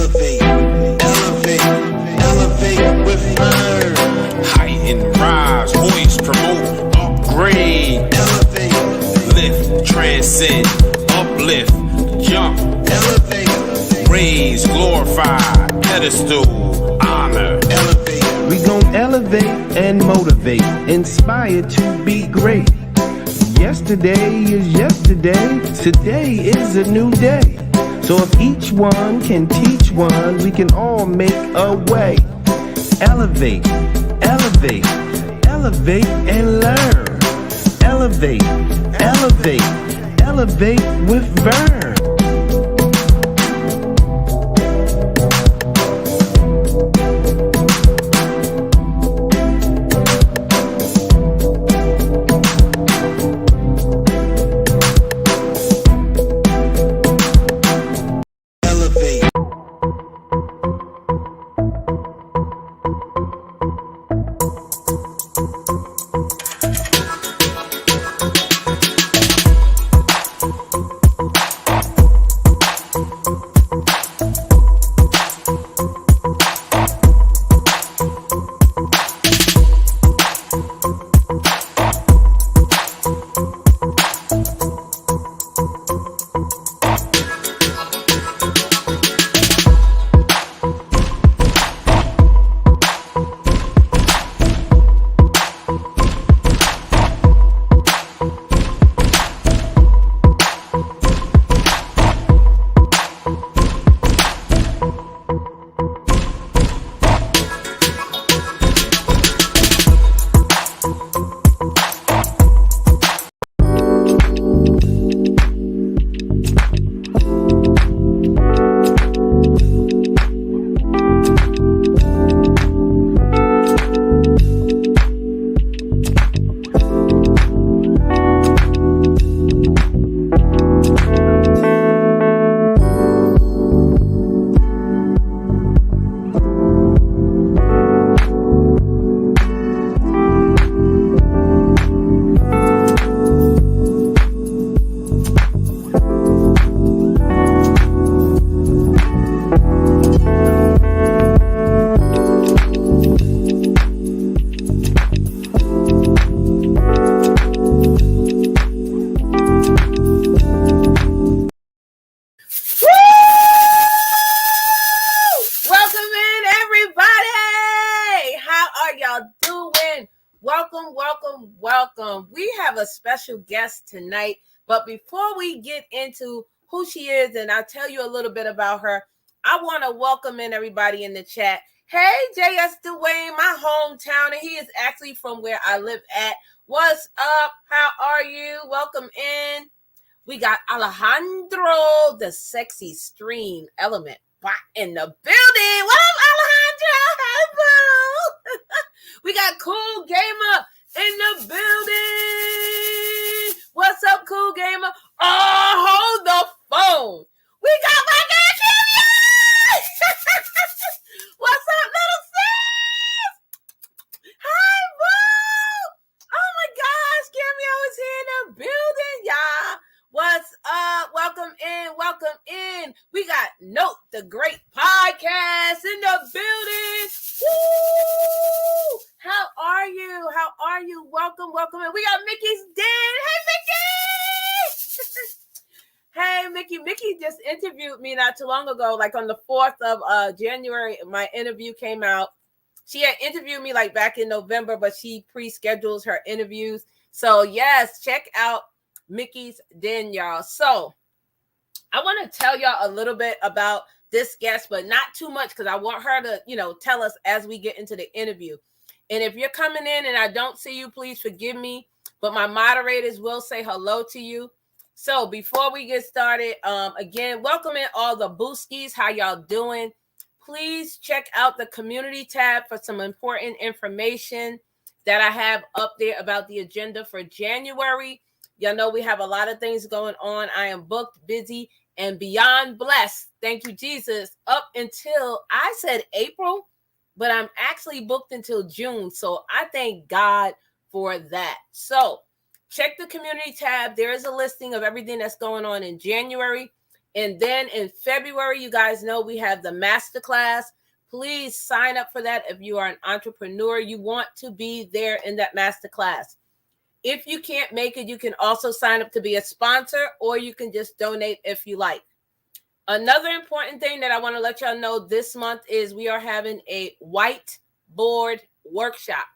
Elevate, elevate, elevate with Verne. Heighten, rise, voice, promote, upgrade, Elevate, lift, transcend, uplift, jump, elevate, raise, glorify, pedestal, honor. elevate. We gon' elevate and motivate, inspire to be great. Yesterday is yesterday, today is a new day. So if each one can teach one, we can all make a way. Elevate, elevate, elevate and learn. Elevate, elevate, elevate with Verne. Elevate. Welcome. We have a special guest tonight, but before we get into who she is and I'll tell you a little bit about her, I want to welcome in everybody in the chat. Hey, J.S. Dwayne, my hometown, and he is actually from where I live at. What's up? How are you? Welcome in. We got Alejandro, the sexy stream element, in the building. What up, Alejandro? Hey, boo. We got Cool Gamer in the building. What's up, Cool Gamer? Oh, hold the phone. We got my girl Cameo. What's up, little sis? Hi, boo. Oh my gosh, Cameo is here in the building, y'all. What's up? Welcome in. Welcome in. We got Note, the great podcast in the building. Woo! How are you? How are you? Welcome, welcome in. We got Mickey's Den. Hey, Mickey. Hey, Mickey. Mickey just interviewed me not too long ago, like on the 4th of January. My interview came out. She had interviewed me like back in November, but she pre-schedules her interviews. So yes, check out Mickey's Den, y'all. So I want to tell y'all a little bit about this guest, but not too much because I want her to, tell us as we get into the interview. And if you're coming in and I don't see you, please forgive me, but my moderators will say hello to you. So before we get started, again, welcome in all the Booskies. How y'all doing? Please check out the community tab for some important information that I have up there about the agenda for January. Y'all know we have a lot of things going on. I am booked, busy, and beyond blessed. Thank you, Jesus. Up until I said April, but I'm actually booked until June. So I thank God for that. So check the community tab. There is a listing of everything that's going on in January. And then in February, you guys know we have the masterclass. Please sign up for that if you are an entrepreneur. You want to be there in that masterclass. If you can't make it, you can also sign up to be a sponsor, or you can just donate if you like. Another important thing that I want to let y'all know this month is we are having a whiteboard workshop.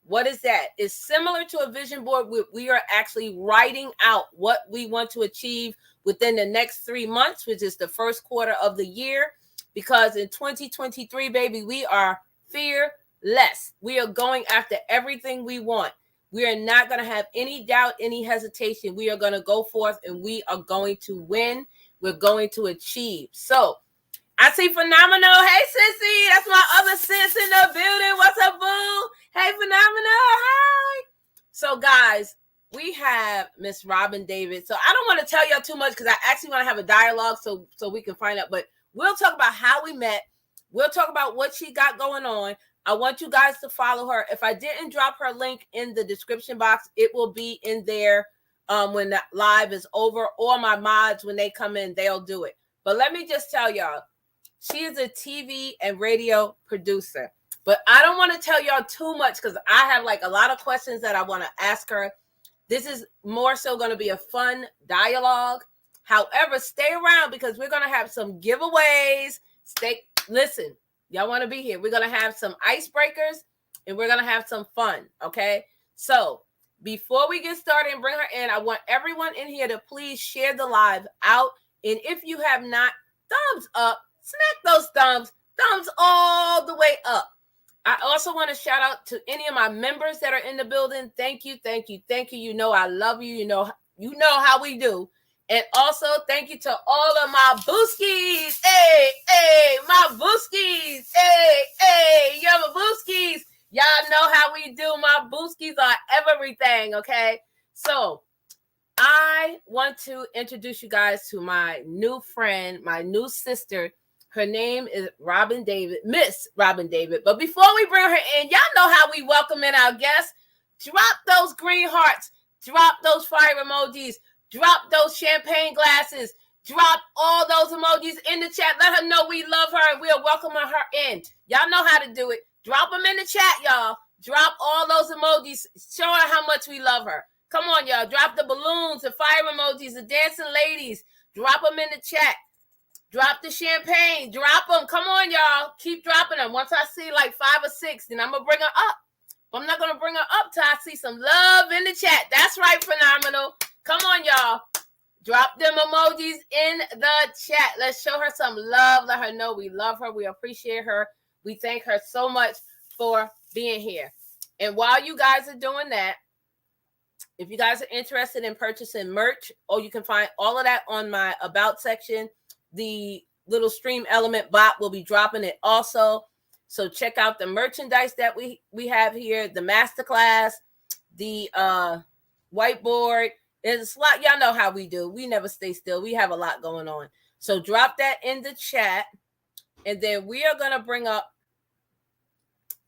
What is that? It's similar to a vision board. We are actually writing out what we want to achieve within the next 3 months, which is the first quarter of the year. Because in 2023, baby, we are fearless. We are going after everything we want. We are not going to have any doubt, any hesitation. We are going to go forth and we are going to win. We're going to achieve. So I see Phenomenal. Hey, Sissy. That's my other sis in the building. What's up, boo? Hey, Phenomenal. Hi. So, guys, we have Miss Robin David. So I don't want to tell y'all too much because I actually want to have a dialogue so we can find out. But we'll talk about how we met. We'll talk about what she got going on. I want you guys to follow her. If I didn't drop her link in the description box, it will be in there when the live is over, or my mods, when they come in, they'll do it. But let me just tell y'all, she is a TV and radio producer. But I don't want to tell y'all too much because I have like a lot of questions that I want to ask her. This is more so going to be a fun dialogue. However, stay around because we're going to have some giveaways. Listen, y'all want to be here. We're going to have some icebreakers and we're going to have some fun. Okay. So before we get started and bring her in, I want everyone in here to please share the live out. And if you have not, thumbs up, smack those thumbs all the way up. I also want to shout out to any of my members that are in the building. Thank you, thank you, thank you. You know I love you. You know how we do. And also thank you to all of my booskies. Hey, my booskies. Hey, you're my booskies. Y'all know how we do. My booskies are everything, okay? So I want to introduce you guys to my new friend, my new sister. Her name is Robin David, Miss Robin David. But before we bring her in, y'all know how we welcome in our guests. Drop those green hearts. Drop those fire emojis. Drop those champagne glasses. Drop all those emojis in the chat. Let her know we love her and we're welcoming her in. Y'all know how to do it. Drop them in the chat, y'all. Drop all those emojis. Show her how much we love her. Come on, y'all. Drop the balloons, the fire emojis, the dancing ladies. Drop them in the chat. Drop the champagne. Drop them. Come on, y'all. Keep dropping them. Once I see like 5 or 6, then I'm going to bring her up. I'm not going to bring her up till I see some love in the chat. That's right, Phenomenal. Come on, y'all. Drop them emojis in the chat. Let's show her some love. Let her know we love her. We appreciate her. We thank her so much for being here. And while you guys are doing that, if you guys are interested in purchasing merch, you can find all of that on my About section. The little Stream Element bot will be dropping it also. So check out the merchandise that we have here, the masterclass, the whiteboard. There's a lot. Y'all know how we do. We never stay still. We have a lot going on. So drop that in the chat. And then we are going to bring up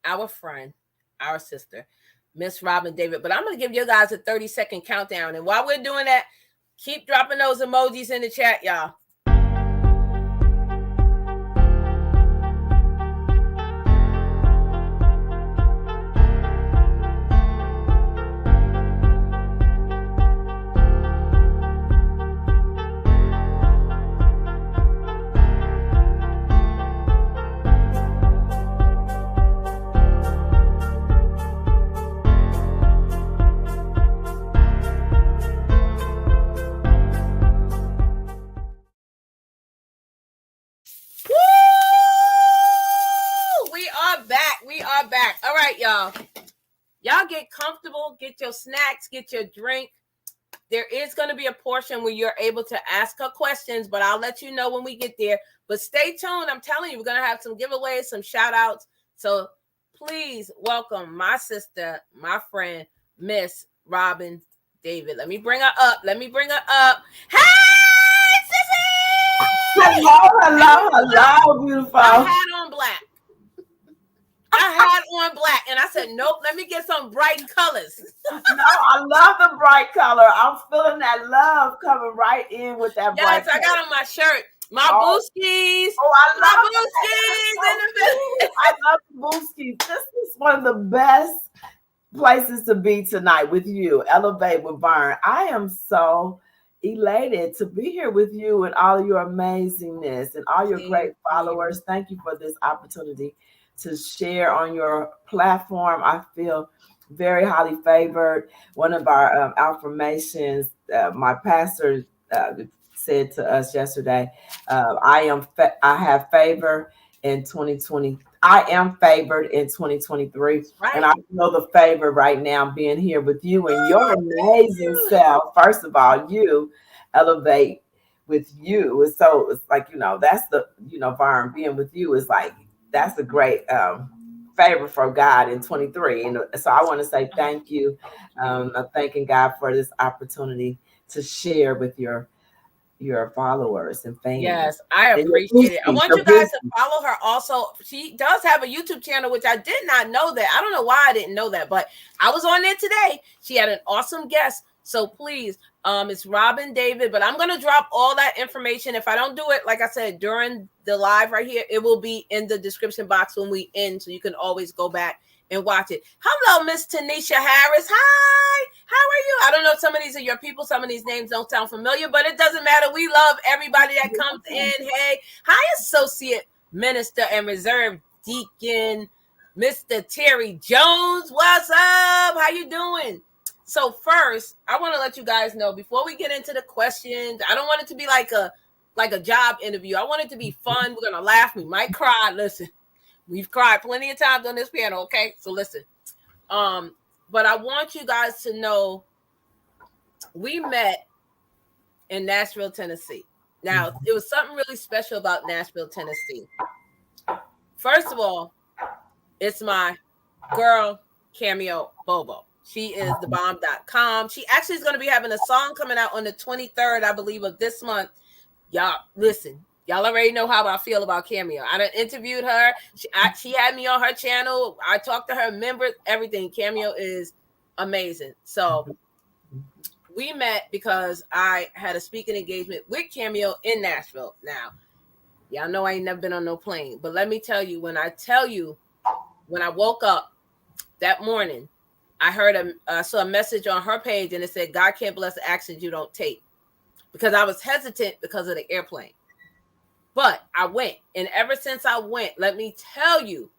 our friend, our sister, Miss Robin David. But I'm going to give you guys a 30-second countdown. And while we're doing that, keep dropping those emojis in the chat, y'all. Back. All right, y'all. Y'all get comfortable, get your snacks, get your drink. There is going to be a portion where you're able to ask her questions, but I'll let you know when we get there. But stay tuned. I'm telling you, we're going to have some giveaways, some shout outs. So please welcome my sister, my friend, Miss Robin David. Let me bring her up. Hey, sissy! Hello, beautiful. I had on black. I had on black, and I said, nope, let me get some bright colors. No, I love the bright color. I'm feeling that love coming right in with that bright Yes, I color. got on my shirt, my Oh. booskies, I my love booskies in the that. I love Booskies. This is one of the best places to be tonight with you. Elevate with Verne. I am so elated to be here with you and all of your amazingness and all your great followers. Thank you for this opportunity to share on your platform. I feel very highly favored. One of our affirmations, my pastor said to us yesterday, I have favor in 2020. I am favored in 2023. Right. And I feel the favor right now being here with you and your amazing you. self. First of all, you elevate with you. And so it's like, that's the, Verne, being with you is like, that's a great favor from God in 23. And so I want to say thank you. I'm thanking God for this opportunity to share with your followers and fans. Yes, I appreciate it. I want you guys to follow her also. She does have a YouTube channel, which I did not know that. I don't know why I didn't know that, but I was on there today. She had an awesome guest. So please, it's Robin David, but I'm going to drop all that information. If I don't do it, like I said, during the live right here, it will be in the description box when we end. So you can always go back and watch it. Hello, Miss Tanisha Harris. Hi, how are you? I don't know if some of these are your people. Some of these names don't sound familiar, but it doesn't matter. We love everybody that comes in. Hey, hi, Associate Minister and Reserve Deacon, Mr. Terry Jones. What's up? How you doing? So first, I want to let you guys know before we get into the questions, I don't want it to be like a job interview. I want it to be fun. We're gonna laugh. We might cry. Listen. We've cried plenty of times on this piano, okay? So listen. But I want you guys to know we met in Nashville, Tennessee. Now, it was something really special about Nashville, Tennessee. First of all, it's my girl, Cameo Bobo. She is thebomb.com. She actually is going to be having a song coming out on the 23rd, I believe, of this month. Y'all, listen. Y'all already know how I feel about Cameo. I done interviewed her. She had me on her channel. I talked to her members, everything. Cameo is amazing. So we met because I had a speaking engagement with Cameo in Nashville. Now, y'all know I ain't never been on no plane. But let me tell you, when I woke up that morning, I saw a message on her page and it said, God can't bless the actions you don't take. Because I was hesitant because of the airplane. But I went, and ever since I went, let me tell you,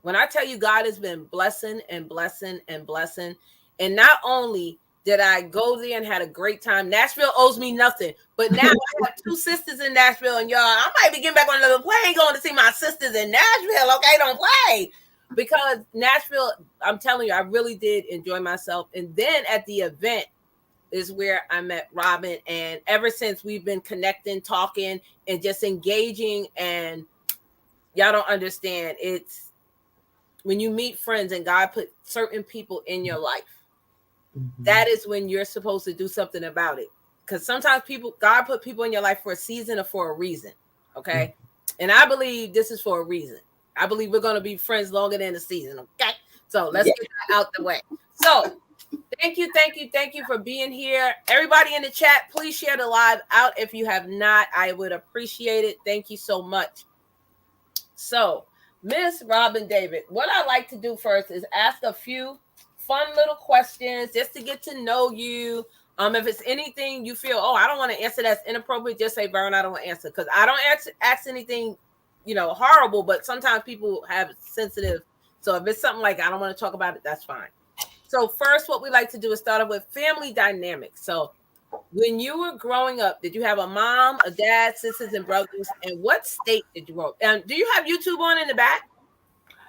when I tell you God has been blessing and blessing and blessing, and not only did I go there and had a great time, Nashville owes me nothing, but now I have two sisters in Nashville, and y'all, I might be getting back on another plane going to see my sisters in Nashville, okay? Don't play. Because Nashville, I'm telling you, I really did enjoy myself. And then at the event, is where I met Robin, and ever since we've been connecting, talking, and just engaging. And y'all don't understand. It's when you meet friends and God put certain people in your life. Mm-hmm. That is when you're supposed to do something about it. Because sometimes God put people in your life for a season or for a reason. Okay. Mm-hmm. And I believe this is for a reason. I believe we're going to be friends longer than a season. Okay. So let's get that out the way. So thank you for being here. Everybody in the chat, please share the live out if you have not. I would appreciate it. Thank you so much. So, Miss Robin David, what I like to do first is ask a few fun little questions just to get to know you. If it's anything you feel, I don't want to answer that's inappropriate, just say, Verne, I don't want to answer. Because I don't ask anything, horrible, but sometimes people have sensitive. So if it's something like I don't want to talk about it, that's fine. So first, what we like to do is start off with family dynamics. So when you were growing up, did you have a mom, a dad, sisters, and brothers? And what state did you grow up? And do you have YouTube on in the back?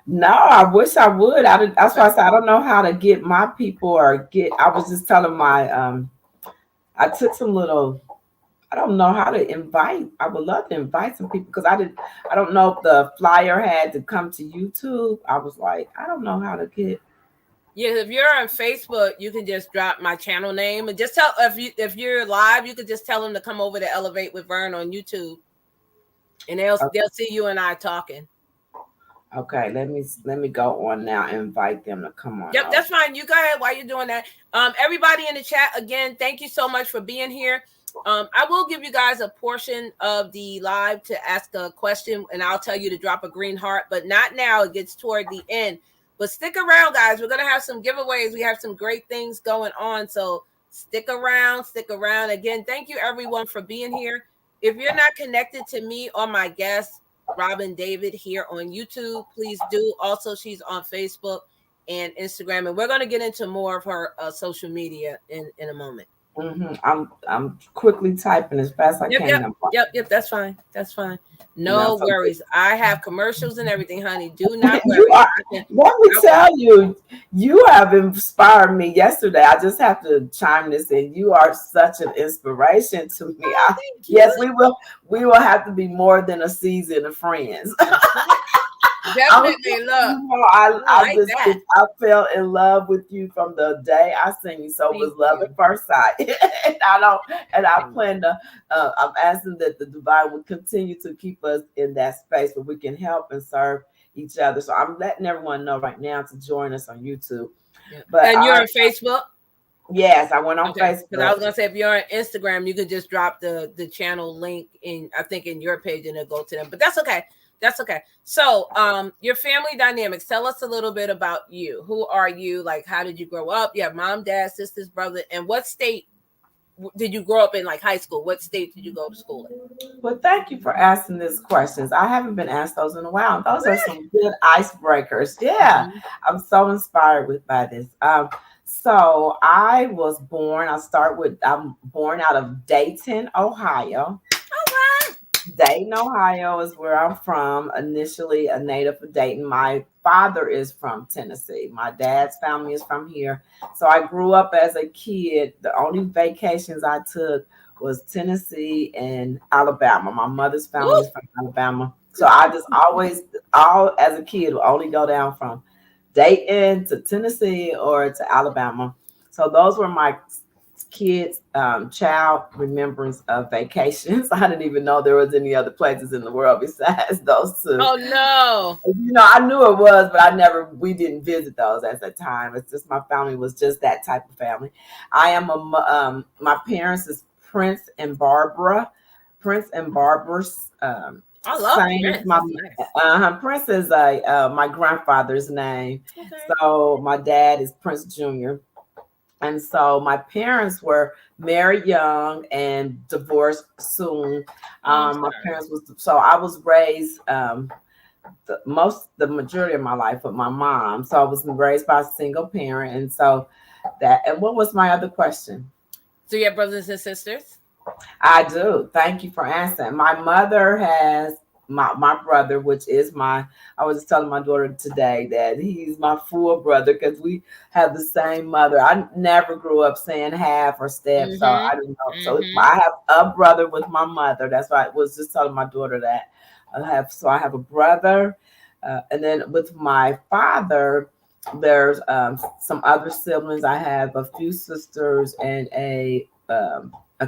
No, I wish I would. That's why I said I don't know how to get my people I was just telling I took some little, I don't know how to invite. I would love to invite some people because I don't know if the flyer had to come to YouTube. I was like, I don't know how to get. Yeah, if you're on Facebook, you can just drop my channel name and just tell if you're live, you could just tell them to come over to Elevate with Verne on YouTube, and they'll see you and I talking. Okay, let me go on now and invite them to come on Yep, over. that's fine. You go ahead while you're doing that. Everybody in the chat, again, thank you so much for being here. I will give you guys a portion of the live to ask a question, and I'll tell you to drop a green heart, but not now. It gets toward the end. But stick around, guys. We're gonna have some giveaways. We have some great things going on. So stick around, stick around. Again, thank you everyone for being here. If you're not connected to me or my guest, Robin David, here on YouTube, please do. Also, she's on Facebook and Instagram, and we're going to get into more of her social media in a moment. I'm quickly typing as fast as I Yep, can. yep, yep. That's fine. That's fine. No, No so worries. I have commercials and everything, honey. Do not you worry. are. Let me tell you, you have inspired me yesterday. I just have to chime this in. You are such an inspiration to me. Oh, thank you. Yes, we will. We will have to be more than a season of friends. Definitely. Look, I I like just that. I fell in love with you from the day I seen you. So it was Thank love you. at first sight. And I Thank plan to. I'm asking that the divine will continue to keep us in that space where we can help and serve each other. So I'm letting everyone know right now to join us on YouTube. you. But And you're on Facebook. yes, I went on Okay, because I Facebook. was gonna say if you're on Instagram, you could just drop the channel link in I think in your page and it'll go to them. But that's okay. That's okay. So, your family dynamics. Tell us a little bit about you. Who are you? Like, how did you grow up? You have mom, dad, sisters, brother, and what state did you grow up in? Like high school, what state did you go to school in? Well, thank you for asking these questions. I haven't been asked those in a while. Those are some good icebreakers. Yeah, Mhm. I'm so inspired by this. So I was born. I'm born out of Dayton, Ohio. All right. Dayton, Ohio is where I'm from. Initially a native of Dayton. My father is from Tennessee. My dad's family is from here. So I grew up as a kid. The only vacations I took was Tennessee and Alabama. My mother's family is Ooh. from Alabama. So I just always, all as a kid, would only go down from Dayton to Tennessee or to Alabama. So those were my kids child remembrance of vacations. I didn't even know there was any other places in the world besides those two. Oh no. I knew it was, but we didn't visit those at the time. It's just my family was just that type of family. My parents is Prince and Barbara's I love same as Prince. my That's nice. Prince is my grandfather's name. Okay. So my dad is Prince Jr. And so my parents were married young and divorced soon. Oh, I'm My sorry. parents was so I was raised the majority of my life with my mom. So I was raised by a single parent, and so that. And what was my other question? So you have brothers and sisters? I do. Thank you for answering. My mother has my brother, which is I was just telling my daughter today that he's my full brother because we have the same mother. I never grew up saying half or step, so Mm-hmm. I didn't know. So Mm-hmm. I have a brother with my mother. That's why I was just telling my daughter that I have a brother, and then with my father, there's some other siblings. I have a few sisters and a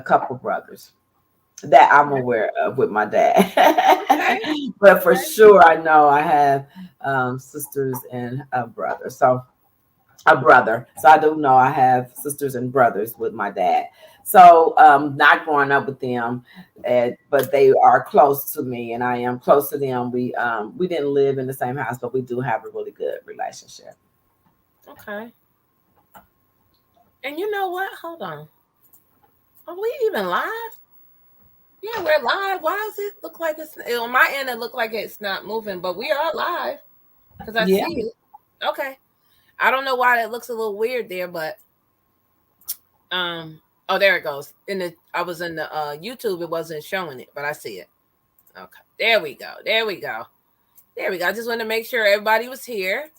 couple brothers that I'm aware of with my dad. Okay. But for Okay. sure, I know I have sisters and a brother. So a brother. So I do know I have sisters and brothers with my dad. So not growing up with them, but they are close to me, and I am close to them. We didn't live in the same house, but we do have a really good relationship. Okay. And you know what? Hold on. Are we even live? Yeah, we're live. Why does it look like it's on my end? It look like it's not moving, but we are live because I Yeah. see it. Okay. I don't know why that looks a little weird there, but oh, there it goes. I was in the YouTube. It wasn't showing it, but I see it. Okay. There we go. There we go. There we go. I just wanted to make sure everybody was here.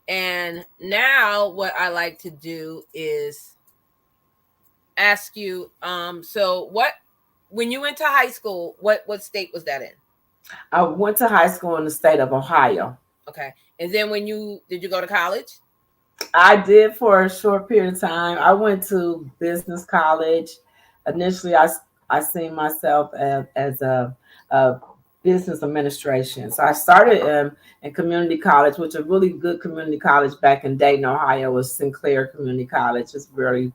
And now what I like to do is ask you so what when you went to high school, what state was that in? I went to high school in the state of Ohio. Okay. And then when you did you go to college? I did for a short period of time. I went to business college. Initially, I seen myself as a business administration. So I started in community college, which is a really good community college back in Dayton, Ohio, was Sinclair Community College. It's really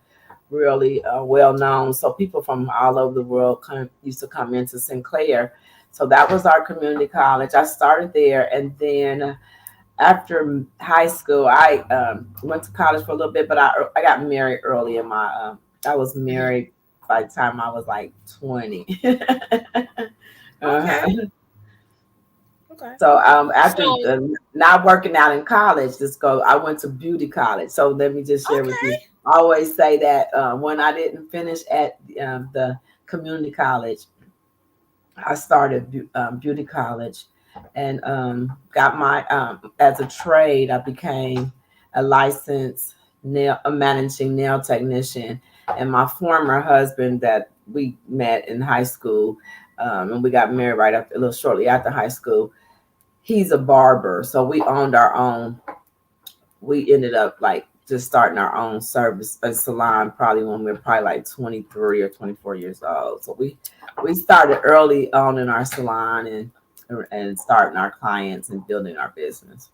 well known. So people from all over the world used to come into Sinclair. So that was our community college. I started there, and then after high school, I went to college for a little bit, but I got married early in my. I was Mhm. married by the time I was like 20. Okay. Uh-huh. Okay. So after So not working out in college, I went to beauty college. So let me just share with you. okay. I always say that when I didn't finish at the community college, I started beauty college and got my as a trade. I became a licensed a managing nail technician. And my former husband that we met in high school, and we got married right after, a little shortly after high school. He's a barber, so we owned our own. We ended up like just starting our own service a salon probably when we were probably like 23 or 24 years old. So we started early on in our salon and starting our clients and building our business.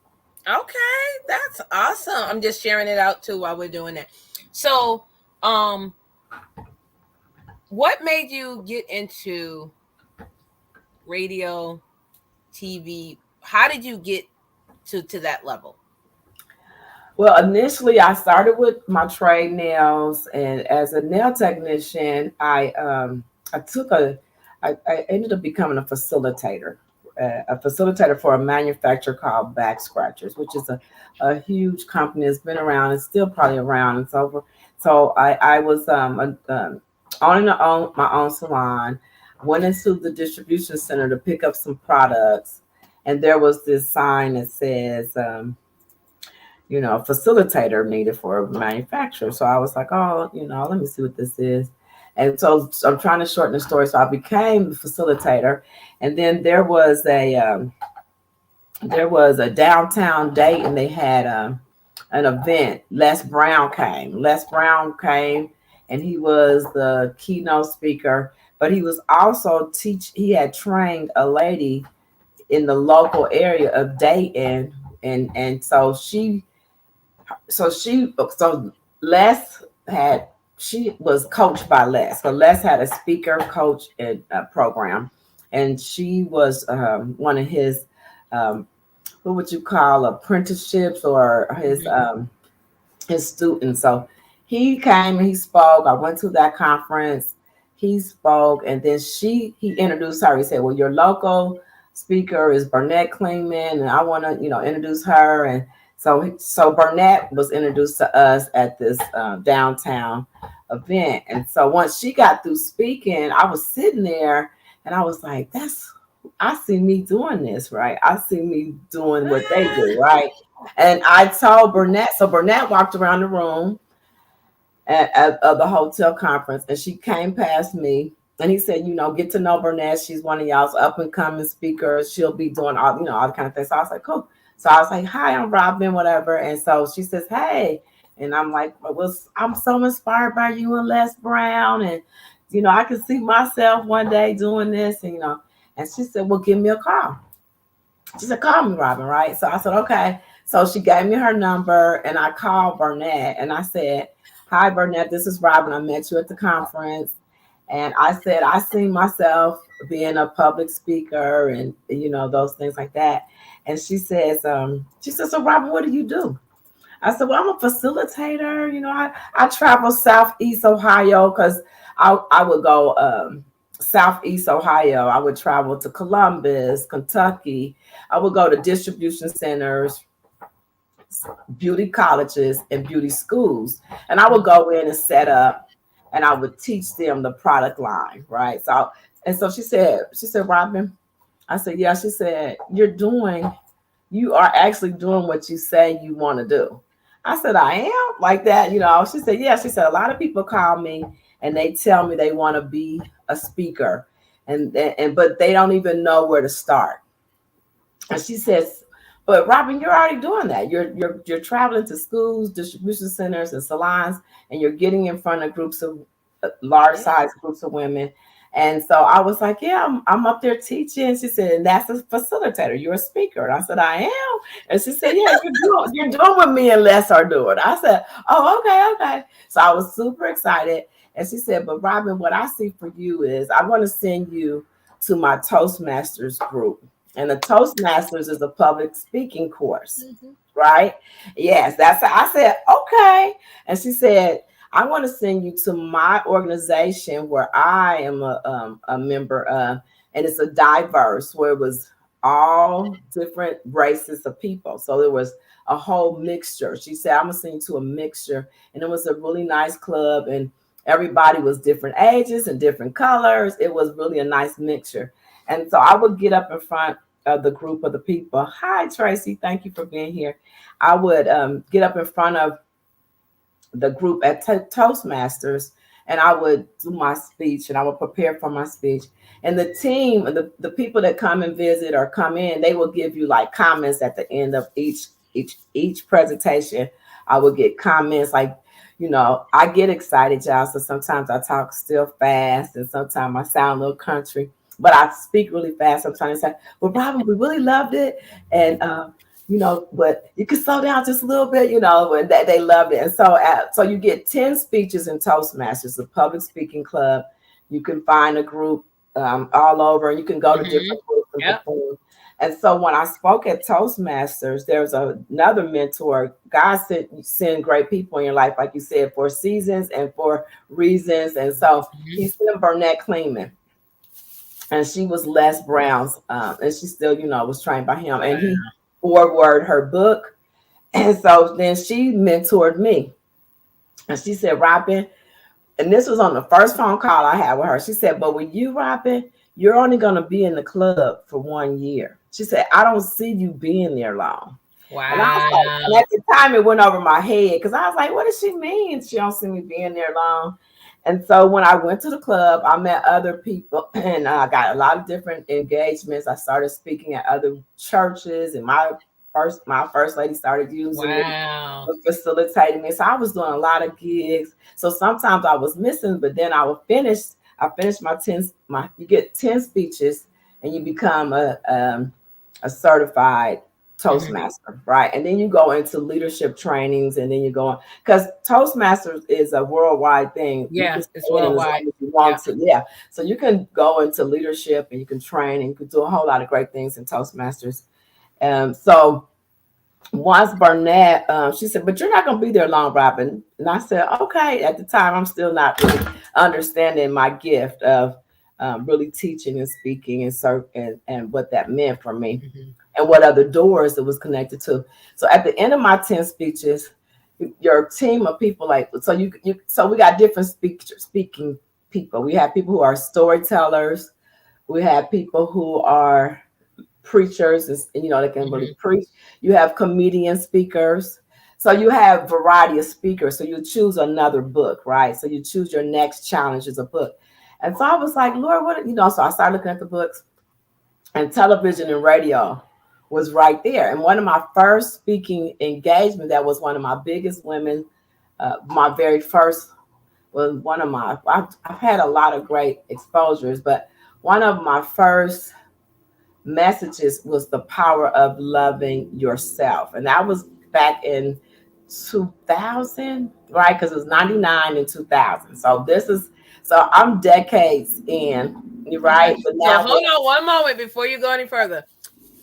Okay. That's awesome. I'm just sharing it out too while we're doing that. So, um, what made you get into radio, TV? How did you get to that level? Well, initially I started with my trade nails, and as a nail technician, I took I ended up becoming a facilitator for a manufacturer called Back Scratchers, which is a huge company. It's been around. It's still probably around. It's over. So I was owning my own salon. Went into the distribution center to pick up some products, and there was this sign that says. Facilitator needed for a manufacturer. So I was like, oh, let me see what this is. And so I'm trying to shorten the story. So I became the facilitator, and then there was a downtown date, and they had an event. Les Brown came, and he was the keynote speaker. But he was also He had trained a lady in the local area of Dayton, and so Les had she was coached by Les. So Les had a speaker coach and program, and she was one of his what would you call apprenticeships or Mhm. his students. So he came and he spoke. I went to that conference. He spoke, and then he introduced her. He said, "Well, your local speaker is Burnett Klingman, and I want to, introduce her." And so Burnett was introduced to us at this downtown event. And so once she got through speaking, I was sitting there, and I was like, I see me doing this, right? I see me doing what they do, right? And I told Burnett, so Burnett walked around the room at the hotel conference, and she came past me, and he said, get to know Burnett. She's one of y'all's up and coming speakers. She'll be doing all the kind of things. So I was like, cool. So I was like, hi, I'm Robin, whatever. And so she says, hey. And I'm like, I'm so inspired by you and Les Brown. And, I can see myself one day doing this. And she said, well, give me a call. She said, call me, Robin, right? So I said, okay. So she gave me her number, and I called Burnett, and I said, hi, Burnett, this is Robin. I met you at the conference. And I said, I see myself being a public speaker and, those things like that. And she says, so Robin, what do you do? I said, well, I'm a facilitator. I travel Southeast Ohio because I would go Southeast Ohio. I would travel to Columbus, Kentucky. I would go to distribution centers, beauty colleges, and beauty schools. And I would go in and set up, and I would teach them the product line, right? So she said, Robin, I said, yeah. She said, you are actually doing what you say you want to do. I said, I am like that, She said, yeah. She said, a lot of people call me and they tell me they want to be a speaker, and but they don't even know where to start. And she says, but Robin, you're already doing that. You're traveling to schools, distribution centers, and salons, and you're getting in front of groups of large Yeah. size groups of women. And so I was like, yeah, I'm up there teaching. She said, and that's a facilitator. You're a speaker. And I said, I am. And she said, yeah, you're doing what me and Les are doing. I said, oh, okay. So I was super excited. And she said, but Robin, what I see for you is I want to send you to my Toastmasters group. And the Toastmasters is a public speaking course, Mhm. right? Yes, that's I said, okay. And she said, I want to send you to my organization where I am a member of, and it's a diverse where it was all different races of people. So there was a whole mixture. She said, I'm gonna send you to a mixture, and it was a really nice club, and everybody was different ages and different colors. It was really a nice mixture. And so I would get up in front of the group of the people. Hi, Tracy. Thank you for being here. I would get up in front of the group at Toastmasters, and I would do my speech and I would prepare for my speech. And the team, the people that come and visit or come in, they will give you like comments at the end of each presentation. I would get comments like, I get excited, y'all. So sometimes I talk still fast, and sometimes I sound a little country, but I speak really fast. Sometimes I say, well, Robin, we really loved it. And but you can slow down just a little bit, and that they loved it. And so you get 10 speeches in Toastmasters, the public speaking club. You can find a group all over, and you can go to different groups and Yep. perform. And so when I spoke at Toastmasters, there's another mentor. God send great people in your life, like you said, for seasons and for reasons. And so he sent Burnett Kleeman, and she was Les Brown's, and she still, was trained by him. And he forwarded her book. And so then she mentored me. And she said, Robin, and this was on the first phone call I had with her. She said, but with you, Robin, you're only going to be in the club for 1 year. She said, I don't see you being there long. And I was like, and Wow. at the time it went over my head because I was like, what does she mean? She don't see me being there long. And so when I went to the club, I met other people, and I got a lot of different engagements. I started speaking at other churches, and my first lady started using me, Wow. facilitating me. So I was doing a lot of gigs. So sometimes I was missing, but then I would finish. I finished you get 10 speeches, and you become a certified Toastmaster, right? And then you go into leadership trainings, and then you go on, because Toastmasters is a worldwide thing. You can Yeah, it's stay in as worldwide. long as you Yeah. want to. Yeah. So you can go into leadership, and you can train, and you can do a whole lot of great things in Toastmasters. So once Burnett, she said, but you're not going to be there long, Robin. And I said, okay. At the time, I'm still not really understanding my gift of really teaching and speaking and what that meant for me, and what other doors it was connected to. So at the end of my 10 speeches, your team of people, like, so we got different speaking people. We have people who are storytellers. We have people who are preachers, and they can really preach. You have comedian speakers. So you have variety of speakers. So you choose another book, right? So you choose your next challenge as a book. And so I was like, Lord, so I started looking at the books, and television and radio was right there. And one of my first speaking engagement, that was one of my biggest women, my very first was one of my, I've had a lot of great exposures, but one of my first messages was the power of loving yourself. And that was back in 2000, right? Because it was 99 and 2000. So I'm decades in, you're right? But So now, hold on one moment before you go any further.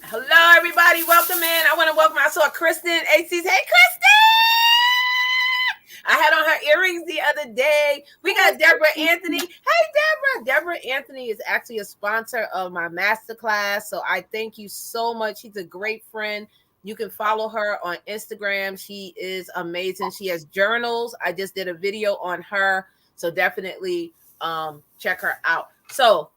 Hello, everybody. Welcome in. I want to welcome. I saw Kristen AC's. Hey, Kristen! I had on her earrings the other day. We got Deborah Anthony. Hey, Deborah. Deborah Anthony is actually a sponsor of my masterclass. So I thank you so much. She's a great friend. You can follow her on Instagram. She is amazing. She has journals. I just did a video on her. So definitely check her out. So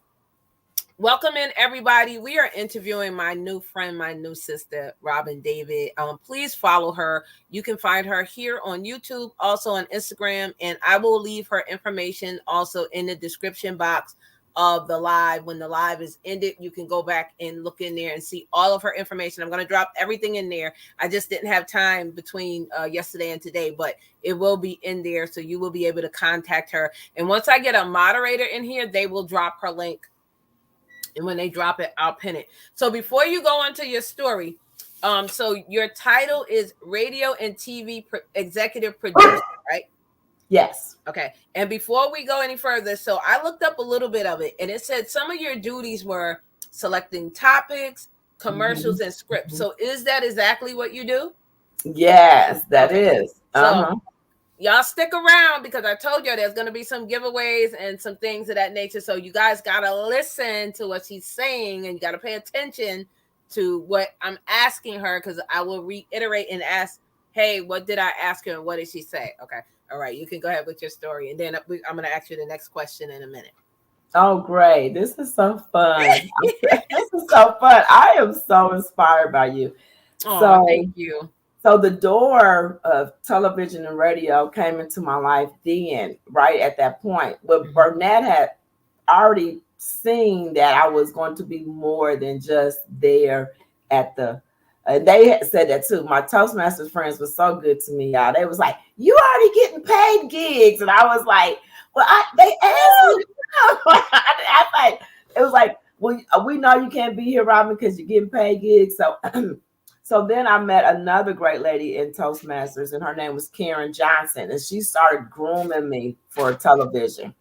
welcome in, everybody. We are interviewing my new friend, my new sister, Robin David. Please follow her. You can find her here on YouTube, also on Instagram, and I will leave her information also in the description box of the live. When the live is ended, you can go back and look in there and see all of her information. I'm going to drop everything in there. I just didn't have time between yesterday and today, but it will be in there, so you will be able to contact her. And once I get a moderator in here, they will drop her link, and when they drop it, I'll pin it. So before you go on to your story, so your title is radio and TV executive producer, right? Yes. Okay. And before we go any further, so I looked up a little bit of it, and it said some of your duties were selecting topics, commercials, and scripts. So is that exactly what you do? Yes, that is. So y'all stick around, because I told you there's going to be some giveaways and some things of that nature. So you guys got to listen to what she's saying, and you got to pay attention to what I'm asking her, because I will reiterate and ask, hey, what did I ask her and what did she say? Okay. All right. You can go ahead with your story, and then I'm going to ask you the next question in a minute. Oh, great. This is so fun. This is so fun. I am so inspired by you. Oh, thank you. So the door of television and radio came into my life then, right at that point. But Burnett had already seen that I was going to be more than just there at the they had said that too. My Toastmasters friends were so good to me, y'all. They was like, "You already getting paid gigs," and I was like, "Well, they asked me." I like, it was like, "Well, we know you can't be here, Robin, because you're getting paid gigs." So, so then I met another great lady in Toastmasters, and her name was Karen Johnson, and she started grooming me for television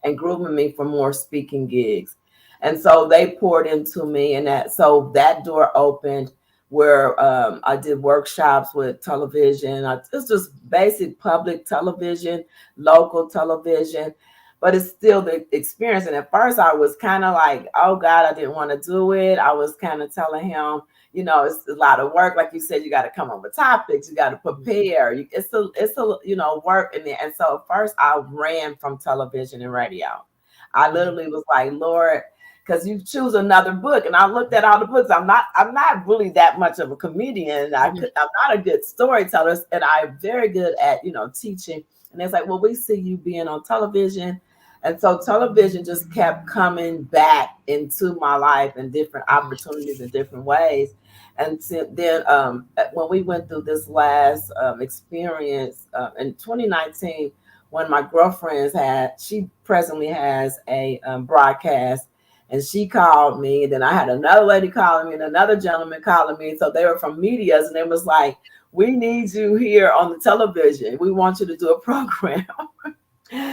and grooming me for more speaking gigs. And so they poured into me, and that door opened where I did workshops with television. It's just basic public television, local television, but it's still the experience. And at first I was kind of like, oh God, I didn't want to do it. I was kind of telling him, it's a lot of work. Like you said, you got to come up with topics. You got to prepare. It's a work in there. And so at first I ran from television and radio. I literally was like, Lord, because you choose another book. And I looked at all the books. I'm not really that much of a comedian. I'm not a good storyteller, and I'm very good at, teaching. And it's like, well, we see you being on television. And so television just kept coming back into my life in different opportunities in different ways. And then when we went through this last experience in 2019, when my girlfriends she presently has a broadcast, and she called me, and then I had another lady calling me and another gentleman calling me. So they were from medias, and they was like, we need you here on the television. We want you to do a program.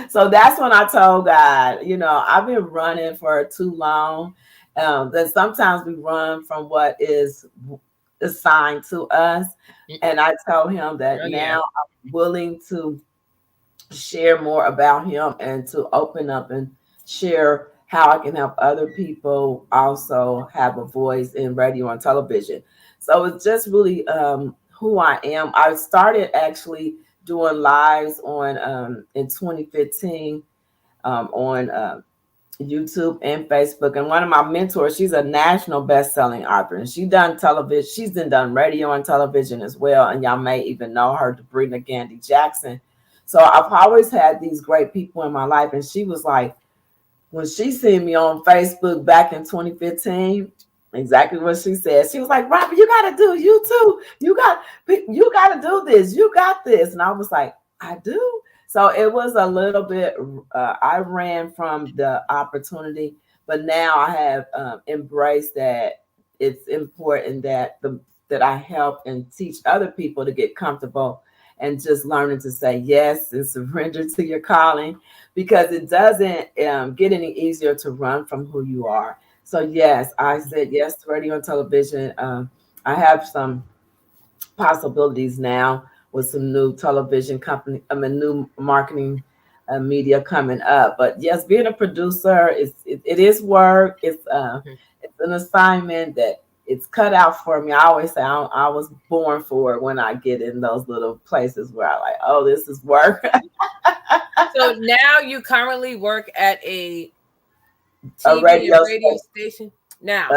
So that's when I told God, I've been running for too long. Then sometimes we run from what is assigned to us. And I told him that now I'm willing to share more about him and to open up and share how I can help other people also have a voice in radio and television. So it's just really who I am. I started actually doing lives on in 2015 on YouTube and Facebook. And one of my mentors, she's a national best-selling author, and she's done television. She's done radio and television as well. And y'all may even know her, Sabrina Gandy Jackson. So I've always had these great people in my life. And she was like, when she seen me on Facebook back in 2015, exactly what she said. She was like, Robert, you got to do YouTube. You got to do this. You got this. And I was like, I do. So it was a little bit, I ran from the opportunity, but now I have embraced that it's important that I help and teach other people to get comfortable and just learning to say yes and surrender to your calling, because it doesn't get any easier to run from who you are. So yes, I said yes to radio and television. I have some possibilities now with some new television company, new marketing media coming up. But yes, being a producer it is work. It's an assignment that it's cut out for me. I always say I was born for it when I get in those little places where I like, oh, this is work. So now you currently work at a TV radio station. Now,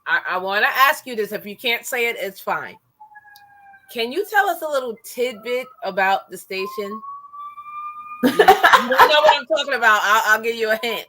I want to ask you this. If you can't say it, it's fine. Can you tell us a little tidbit about the station? You know what I'm talking about. I'll give you a hint.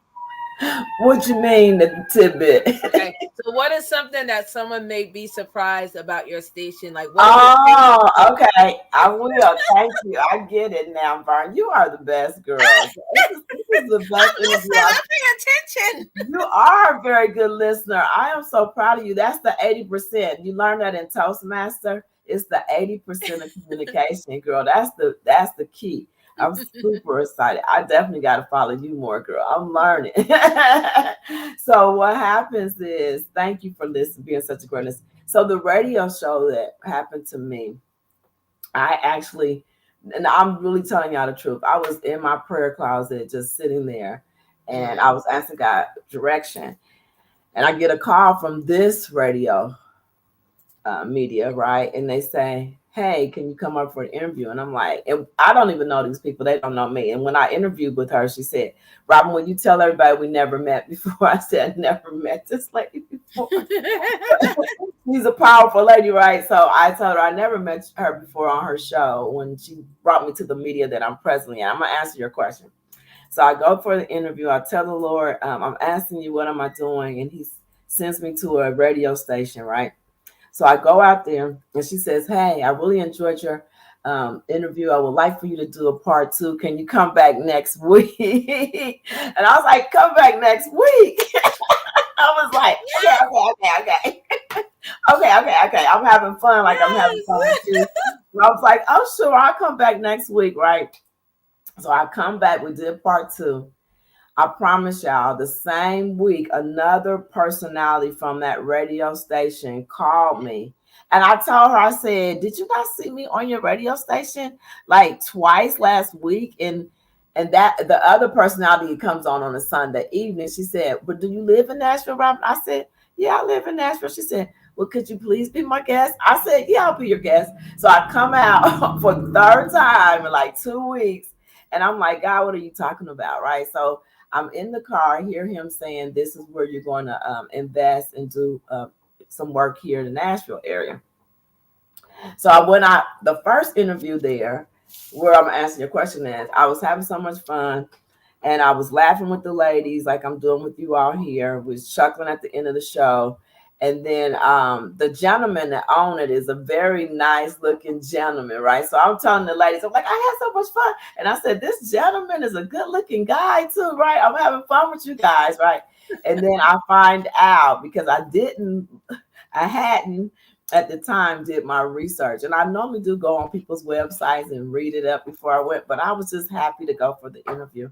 What you mean, the tidbit? Okay. So what is something that someone may be surprised about your station? Like what is it? Oh, okay. I will. Thank you. I get it now, Vern. You are the best girl. This is the best I'm interview. listening. I'm paying attention. You are a very good listener. I am so proud of you. That's the 80%. You learned that in Toastmaster. It's the 80% of communication, girl. That's the key. I'm super excited. I definitely got to follow you more, girl. I'm learning. So what happens is, thank you for listening, being such a great listener. So the radio show that happened to me, I actually, and I'm really telling y'all the truth. I was in my prayer closet, just sitting there, and I was asking God direction. And I get a call from this radio media, right? And they say, "Hey, can you come up for an interview?" And I'm like, and I don't even know these people; they don't know me. And when I interviewed with her, she said, "Robin, will you tell everybody we never met before?" I said, "I never met this lady before." She's a powerful lady, right? So I told her I never met her before on her show when she brought me to the media that I'm presently at. I'm gonna answer your question. So I go for the interview. I tell the Lord, I'm asking you, what am I doing? And He sends me to a radio station, right? So I go out there, and she says, "Hey, I really enjoyed your interview. I would like for you to do a part two. Can you come back next week?" And I was like, "Come back next week." I was like, okay. Okay. I'm having fun. Like I'm having fun with you. And I was like, "Oh, sure, I'll come back next week, right?" So I come back. We did part two. I promise y'all, the same week, another personality from that radio station called me. And I told her, I said, "Did you not see me on your radio station like twice last week?" And that the other personality comes on a Sunday evening. She said, "But do you live in Nashville, Robin?" I said, "Yeah, I live in Nashville." She said, "Well, could you please be my guest?" I said, "Yeah, I'll be your guest." So I come out for the third time in like 2 weeks. And I'm like, "God, what are you talking about?" Right. So I'm in the car, I hear him saying, "This is where you're going to invest and do some work here in the Nashville area." So I went out, the first interview there, where I'm asking your question is, I was having so much fun. And I was laughing with the ladies like I'm doing with you all here. We was chuckling at the end of the show. And then the gentleman that owned it is a very nice looking gentleman, right? So I'm telling the ladies, I'm like, "I had so much fun." And I said, "This gentleman is a good looking guy too, right? I'm having fun with you guys, right?" And then I find out, because I hadn't at the time did my research. And I normally do go on people's websites and read it up before I went, but I was just happy to go for the interview.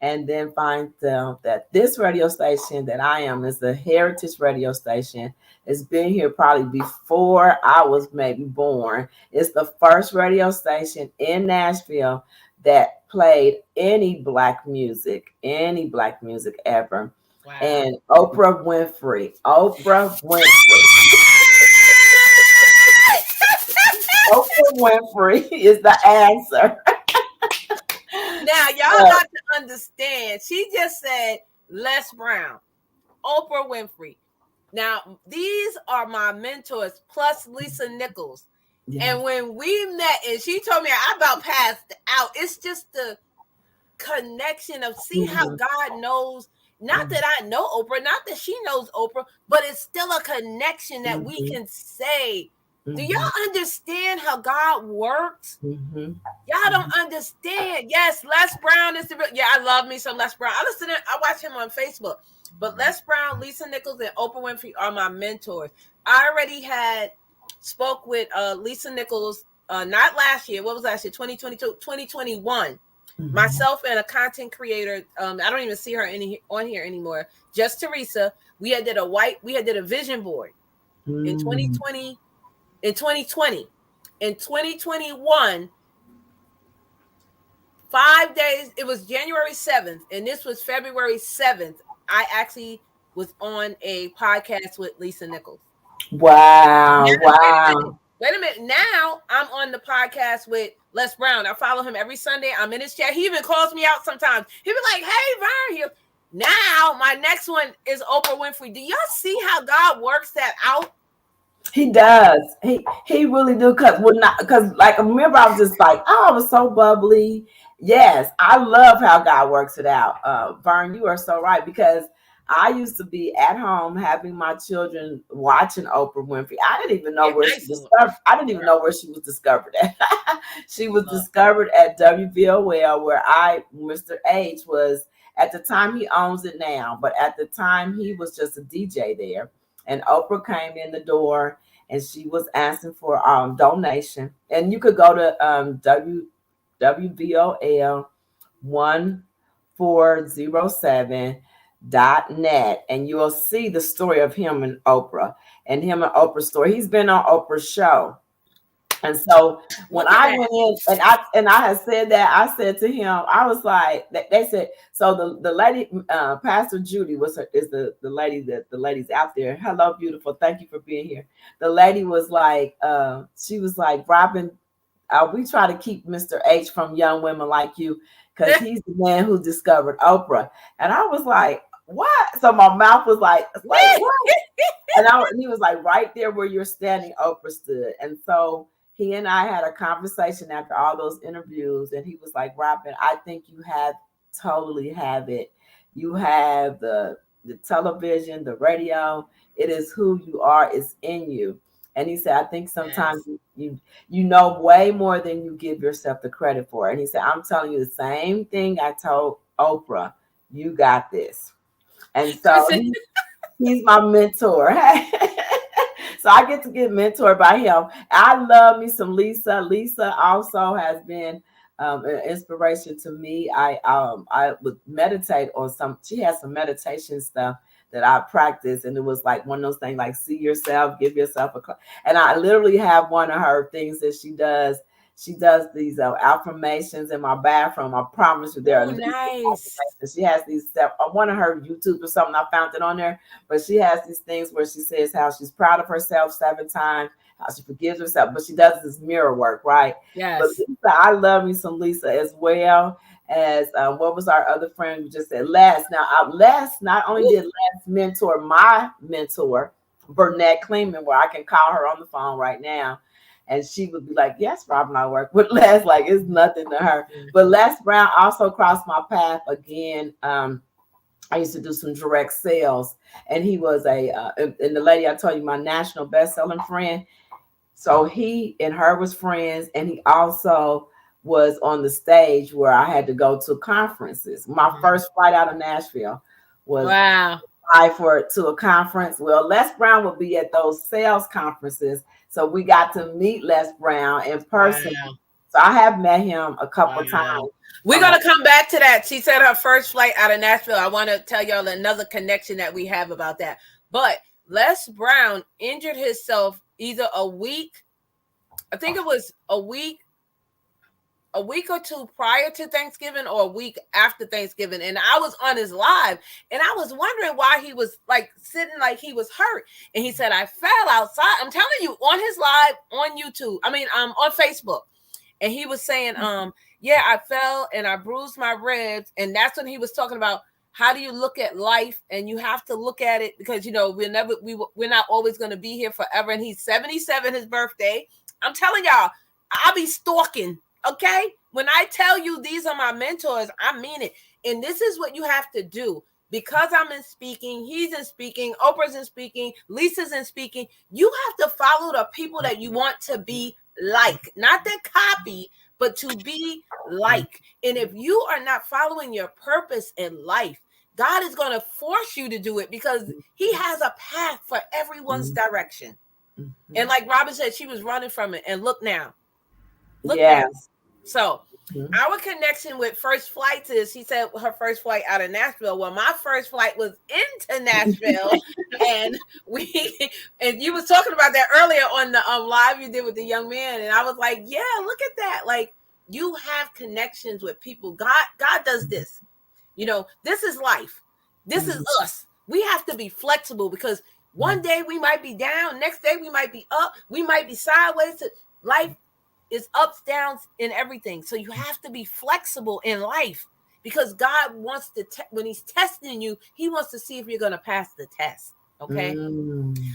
And then find out that this radio station that I am is the heritage radio station. It's been here probably before I was maybe born. It's the first radio station in Nashville that played any black music ever. Wow. And Oprah Winfrey. Oprah Winfrey is the answer. Now, y'all got to understand. She just said Les Brown, Oprah Winfrey. Now, these are my mentors, plus Lisa Nichols. Yeah. And when we met, and she told me I about passed out, it's just the connection of how God knows. Not that I know Oprah, not that she knows Oprah, but it's still a connection that we can say. Do y'all understand how God works? Y'all don't understand. Yes, Les Brown is the real. Yeah, I love me some Les Brown. I watch him on Facebook. But Les Brown, Lisa Nichols, and Oprah Winfrey are my mentors. I already had spoke with Lisa Nichols not last year. What was last year? 2022, 2021. Myself and a content creator. I don't even see her on here anymore. Just Teresa. We had did a vision board in 2020. In 2020, in 2021, 5 days, it was January 7th, and this was February 7th. I actually was on a podcast with Lisa Nichols. Wow. Wait a minute. Now I'm on the podcast with Les Brown. I follow him every Sunday. I'm in his chat. He even calls me out sometimes. He'll be like, "Hey, Verne." Now my next one is Oprah Winfrey. Do y'all see how God works that out? He does. He really do. Cause like, remember, I was just like, oh, I was so bubbly Yes, I love how God works it out. Vern, you are so right, because I used to be at home having my children watching Oprah Winfrey. I didn't even know And where I she used to, discovered. I didn't even know where she was discovered at. She was love. discovered at WVOL, where Mr. H was at the time. He owns it now, but at the time he was just a DJ there. And Oprah came in the door, and she was asking for donation. And you could go to WVOL 1407.net, and you'll see the story of him and Oprah, and him and Oprah's story. He's been on Oprah's show. And so when Look at I that. went in and I had said that, I said to him, I was like, they said, so the lady, Pastor Judy is the lady, that the lady's out there. Hello, beautiful. Thank you for being here. The lady was like, she was like, Robin, we try to keep Mr. H from young women like you, because he's the man who discovered Oprah. And I was like, what? So my mouth was like what? And he was like, right there where you're standing, Oprah stood. And so he and I had a conversation after all those interviews, and he was like, Robin, I think you totally have it. You have the television, the radio. It is who you are. It's in you. And he said, I think sometimes Yes. you know way more than you give yourself the credit for. And he said, I'm telling you the same thing I told Oprah. You got this. And so Listen, he's my mentor. So I get mentored by him. I love me some Lisa. Lisa also has been an inspiration to me. I would meditate on some. She has some meditation stuff that I practice, and it was like one of those things, like see yourself, give yourself and I literally have one of her things that she does. She does these affirmations in my bathroom. I promise you, there oh, are nice. she has these stuff on one of her YouTube or something. I found it on there, but she has these things where she says how she's proud of herself 7 times, how she forgives herself, but she does this mirror work, right? But Yes. Lisa, I love me some Lisa, as well as what was our other friend who just said Les. Now, Les, not only Woo. did Les mentor my mentor, Burnett Kleeman, where I can call her on the phone right now, and she would be like, yes, Robin, I work with Les, like it's nothing to her. But Les Brown also crossed my path again. I used to do some direct sales, and he was and the lady I told you, my national best-selling friend. So he and her was friends, and he also was on the stage where I had to go to conferences. My first flight out of Nashville was Wow. to a conference. Well, Les Brown would be at those sales conferences, so we got to meet Les Brown in person. Wow. So I have met him a couple Wow. times. We're going to come back to that. She said her first flight out of Nashville. I want to tell y'all another connection that we have about that. But Les Brown injured himself either a week, I think it was a week or two prior to Thanksgiving or a week after Thanksgiving. And I was on his live, and I was wondering why he was like sitting like he was hurt. And he said, I fell outside. I'm telling you, on his live on YouTube, on Facebook. And he was saying, yeah, I fell and I bruised my ribs. And that's when he was talking about how do you look at life, and you have to look at it because, we're not always going to be here forever. And he's 77, his birthday. I'm telling y'all, I'll be stalking. Okay. When I tell you these are my mentors, I mean it. And this is what you have to do. Because I'm in speaking, he's in speaking, Oprah's in speaking, Lisa's in speaking. You have to follow the people that you want to be like, not the copy, but to be like. And if you are not following your purpose in life, God is going to force you to do it because he has a path for everyone's direction. And like Robin said, she was running from it. And look now. Look now. So our connection with first flights is, she said her first flight out of Nashville. Well, my first flight was into Nashville, and you was talking about that earlier on the live you did with the young man, and I was like, yeah, look at that. Like, you have connections with people. God does this. This is life. This is us. We have to be flexible because one day we might be down, next day we might be up, we might be sideways. Life is ups, downs, and everything. So you have to be flexible in life because God wants to, when he's testing you, he wants to see if you're going to pass the test. Okay.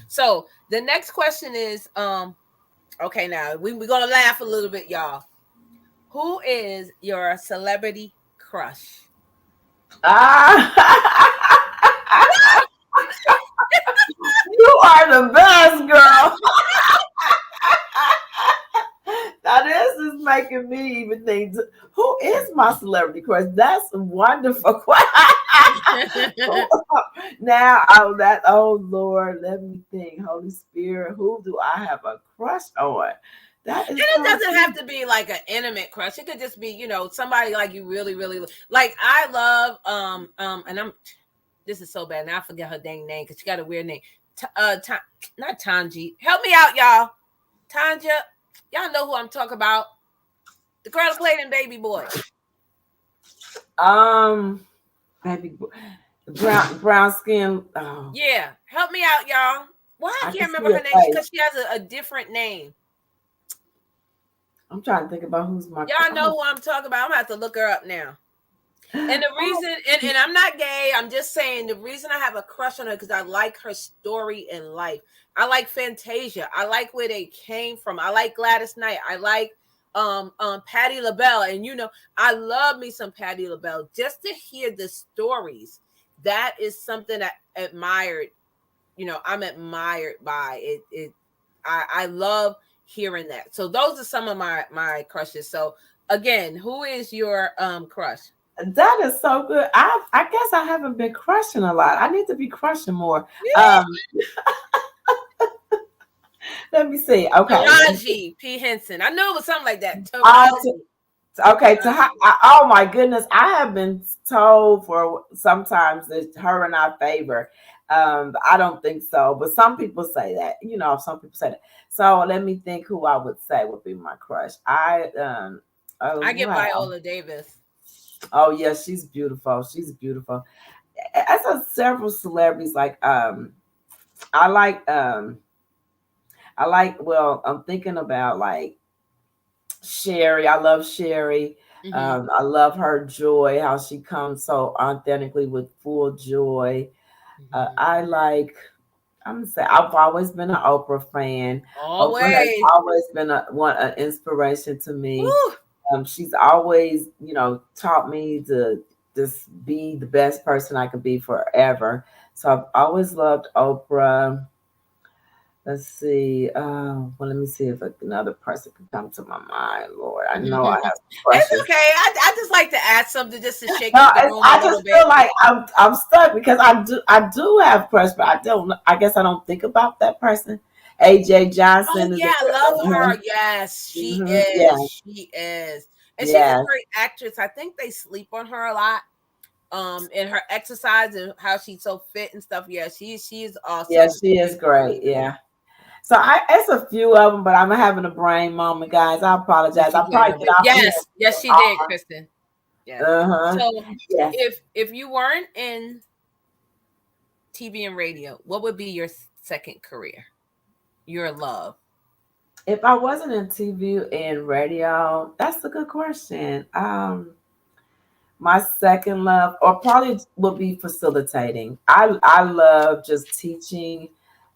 So the next question is, okay, now we're going to laugh a little bit, y'all. Who is your celebrity crush? Ah, you are the best, girl. Now this is making me even think, who is my celebrity crush? That's a wonderful question. Now, oh Lord, let me think. Holy Spirit, who do I have a crush on? That And is it so doesn't have to be like an intimate crush. It could just be, somebody like you really, really like. I love and I'm this is so bad. Now I forget her dang name because she got a weird name. Not Tanji. Help me out, y'all. Tanja. Y'all know who I'm talking about. The girl that played in Baby Boy. Baby, brown skin. Oh, Yeah. Help me out, y'all. Why I I can can't see remember her her name face. because she has a different name. I'm trying to think about who's my. Y'all know who I'm talking about. I'm gonna have to look her up now. And the reason, and I'm not gay, I'm just saying the reason I have a crush on her because I like her story in life. I like Fantasia. I like where they came from. I like Gladys Knight. I like Patti LaBelle. And I love me some Patti LaBelle. Just to hear the stories, that is something I admired. I'm admired by it. I love hearing that. So those are some of my crushes. So again, who is your crush? That is so good. I guess I haven't been crushing a lot. I need to be crushing more. Yeah. Let me see. Okay. Taraji P. Henson. I knew it was something like that. Okay. Oh my goodness. I have been told for sometimes that her and I favor. I don't think so, but some people say that. Some people say that. So let me think who I would say would be my crush. I get Wow. Viola Davis. Oh yeah, she's beautiful. She's beautiful. As a several celebrities, like I like well, I'm thinking about like Sherry. I love Sherry. Mm-hmm. I love her joy, how she comes so authentically with full joy. I like, I'm gonna say I've always been an Oprah fan. Oprah has Always. always been an inspiration to me. Woo. She's always, taught me to just be the best person I can be forever. So I've always loved Oprah. Let's see. Well, let me see if another person can come to my mind. Lord, I know I have some It's questions. okay. I just like to add something just to shake No, up the room a I little just bit. feel like I'm stuck because I do have crush, but I don't. I guess I don't think about that person. AJ Johnson Oh is yeah, I love her. Yes, she yeah, is. She is. And she's a yeah, great actress. I think they sleep on her a lot. In her exercise and how she's so fit and stuff. Yeah, she is yeah. awesome. She is great. Yeah. So it's a few of them, but I'm having a brain moment, guys. I apologize. I'll probably get off of Yes, yes, she did, here. Kristen. Yes. Uh-huh. So Yes. if you weren't in TV and radio, what would be your second career? Your love. If I wasn't in TV and radio, that's a good question. My second love, or probably would be facilitating. I love just teaching.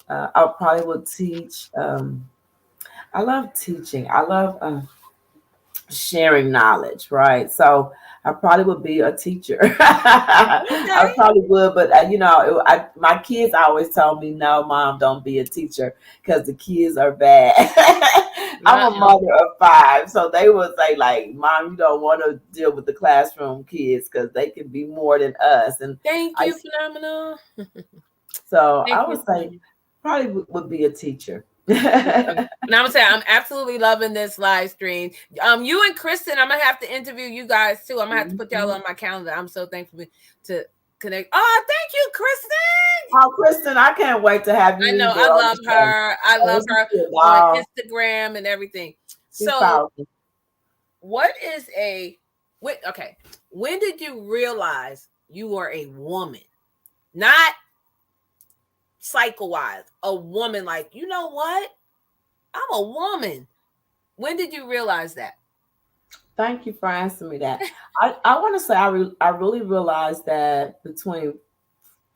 I probably would teach. I love teaching. I love sharing knowledge, right? So I probably would be a teacher. I Okay. probably would, but my kids always told me, "No, mom, don't be a teacher because the kids are bad." I'm a Uh-uh. mother of five, so they would say, like, "Mom, you don't want to deal with the classroom kids because they can be more than us." And Thank I, you, phenomenal. so Thank I you, would say phenomenal. probably would be a teacher. And I'm gonna say I'm absolutely loving this live stream. You and Kristen, I'm gonna have to interview you guys too. I'm gonna have to put y'all on my calendar. I'm so thankful to connect. Oh, thank you, Kristen. Oh, Kristen, I can't wait to have I you, know I girl. love her. I Oh, love this her is on wow. Instagram and everything. She's So, powerful. what is okay? When did you realize you were a woman, not cycle wise, a woman? Like, you know what? I'm a woman. When did you realize that? Thank you for answering me that. I want to say I really realized that between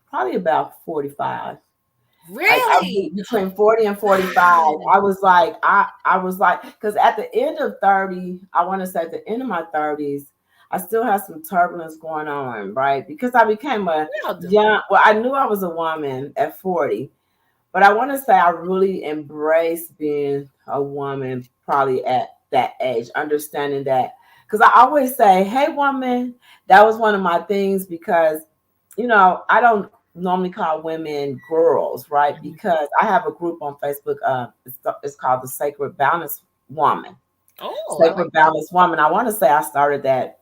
probably about 45. I Really? between 40 and 45. Wow. I was like, because at the end of 30, I want to say at the end of my 30s, I still have some turbulence going on, right? Because I became a We all do. well, I knew I was a woman at 40, but I want to say I really embraced being a woman probably at that age, understanding that. Because I always say, hey, woman, that was one of my things because, I don't normally call women girls, right? Mhm. Because I have a group on Facebook. It's called the Sacred Balance Woman. Oh, I like Sacred that. Balance Woman. I want to say I started that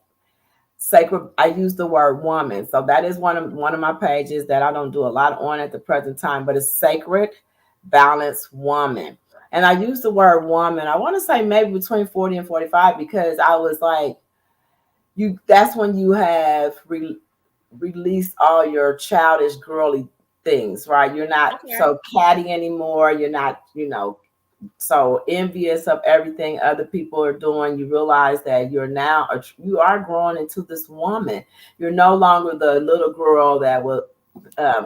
sacred. I use the word woman, so that is one of my pages that I don't do a lot on at the present time, but it's Sacred Balance Woman. And I use the word woman, I want to say maybe between 40 and 45, because I was like, that's when you have released all your childish girly things, right? You're not Okay. so catty anymore. You're not, so envious of everything other people are doing. You realize that you are growing into this woman. You're no longer the little girl that will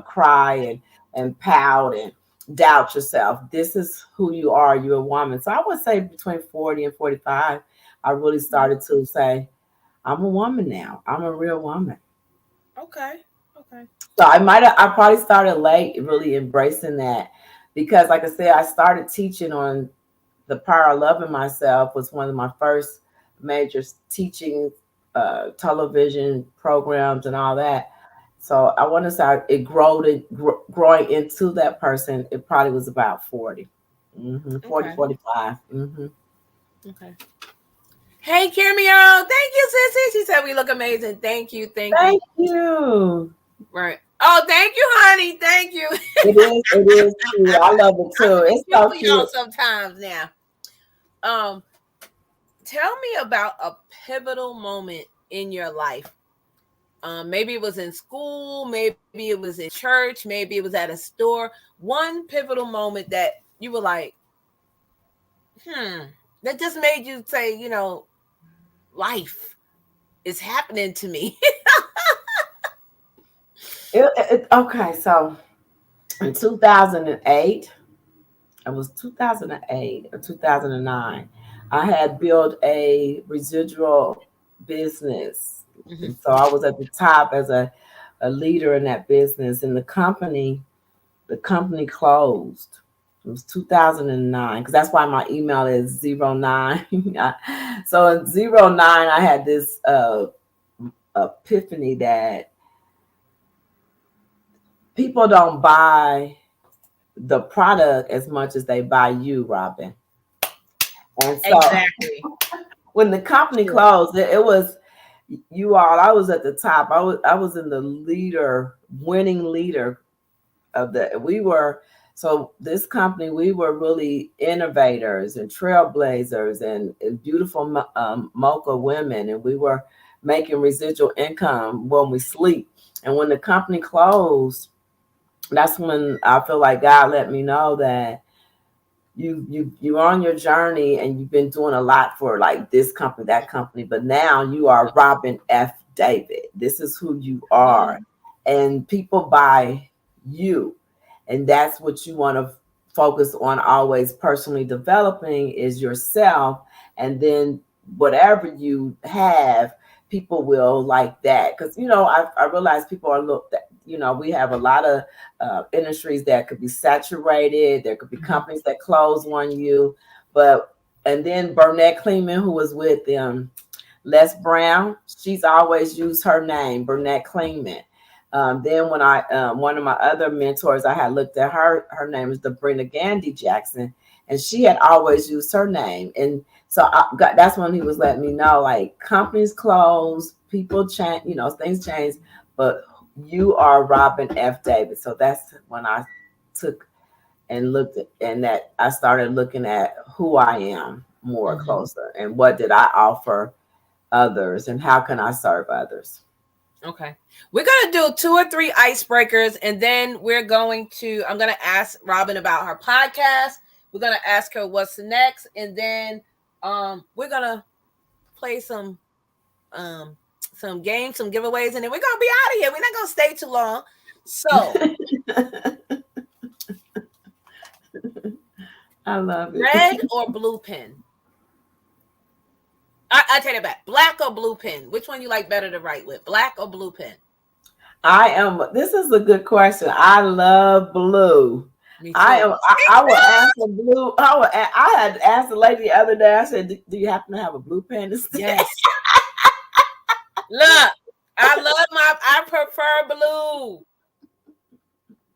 cry and pout and doubt yourself. This is who you are. You're a woman. So I would say between 40 and 45, I really Mhm. started to say, I'm a woman now. I'm a real woman. Okay. Okay. So I probably started late really embracing that, because like I said, I started teaching on the power of loving myself. Was one of my first major teaching television programs and all that. So I want to say growing into that person. It probably was about 40, 40, Okay. 45. Mm-hmm. Okay. Hey, Cameo. Thank you, sissy. She said we look amazing. Thank you. Thank you. Thank you. Right. Oh, thank you, honey. Thank you. It is cute. I love it I too. can be It's cute so for y'all cute. sometimes now. Um, Tell me about a pivotal moment in your life. Maybe it was in school, maybe it was in church, maybe it was at a store. One pivotal moment that you were like, hmm, that just made you say, life is happening to me. Okay, so in 2008, it was 2008 or 2009, I had built a residual business. Mhm. And so I was at the top as a leader in that business. And the company closed. It was 2009, because that's why my email is 09. So in 09, I had this epiphany that people don't buy the product as much as they buy you, Robin. And so Exactly. when the company True. closed, it was you all. I was at the top. I was in the winning leader of the. We were so this company. We were really innovators and trailblazers and beautiful mocha women, and we were making residual income when we sleep. And when the company closed, that's when I feel like God let me know that you're on your journey and you've been doing a lot for like this company, that company, but now you are Robin F. David. This is who you are. Mhm. And people buy you. And that's what you want to focus on, always personally developing is yourself. And then whatever you have, people will like that. Because I realize people are look that we have a lot of industries that could be saturated. There could be Mhm. companies that close on you, but and then Burnett Klingman, who was with Les Brown, she's always used her name, Burnett Klingman. Then when one of my other mentors, I had looked at her name is Debrina Gandhi Jackson, and she had always used her name. And so that's when he was letting me know, like, companies close, people change, things change, but you are Robin F. Davis. So that's when I took and looked at, and that I started looking at who I am more Mhm. closer and what did I offer others and how can I serve others. Okay. We're going to do 2 or 3 icebreakers, and then I'm going to ask Robin about her podcast. We're going to ask her what's next, and then we're going to play um, some games, some giveaways, and then we're going to be out of here. We're not going to stay too long. So, I love it. Red or blue pen? I take it back. Black or blue pen? Which one you like better to write with? Black or blue pen? This is a good question. I love blue. Me I too. am, I will answer blue. I had asked the lady the other day, I said, do you happen to have a blue pen instead? Yes. Look, I prefer blue.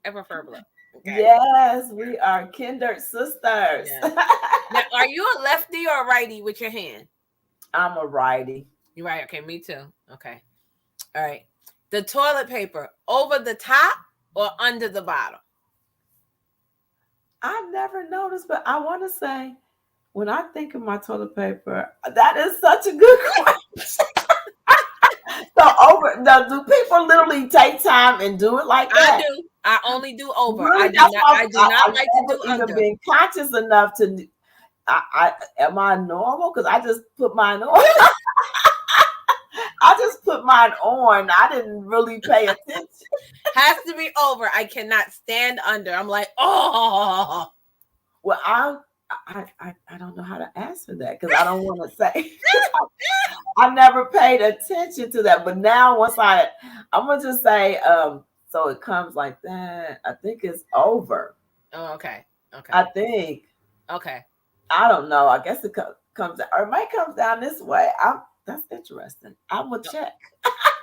I prefer blue. Okay. Yes, we are kindred sisters. Yeah. Now, are you a lefty or a righty with your hand? I'm a righty. You're right. Okay, me too. Okay. All right. The toilet paper, over the top or under the bottom? I've never noticed, but I want to say, when I think of my toilet paper, that is such a good question. Do people literally take time and do it like that? I do. I only do over. Really? I do not like to do even under. been conscious enough to. Am I normal? Because I just put mine on. I just put mine on. I didn't really pay attention. Has to be over. I cannot stand under. I'm like, oh. Well, I don't know how to answer that because I don't want to say. I never paid attention to that, but now I'm gonna just say, so it comes like that. I think it's over. Oh, okay. Okay. I think. Okay. I don't know. I guess it comes, or it might come down this way. That's interesting. I will check.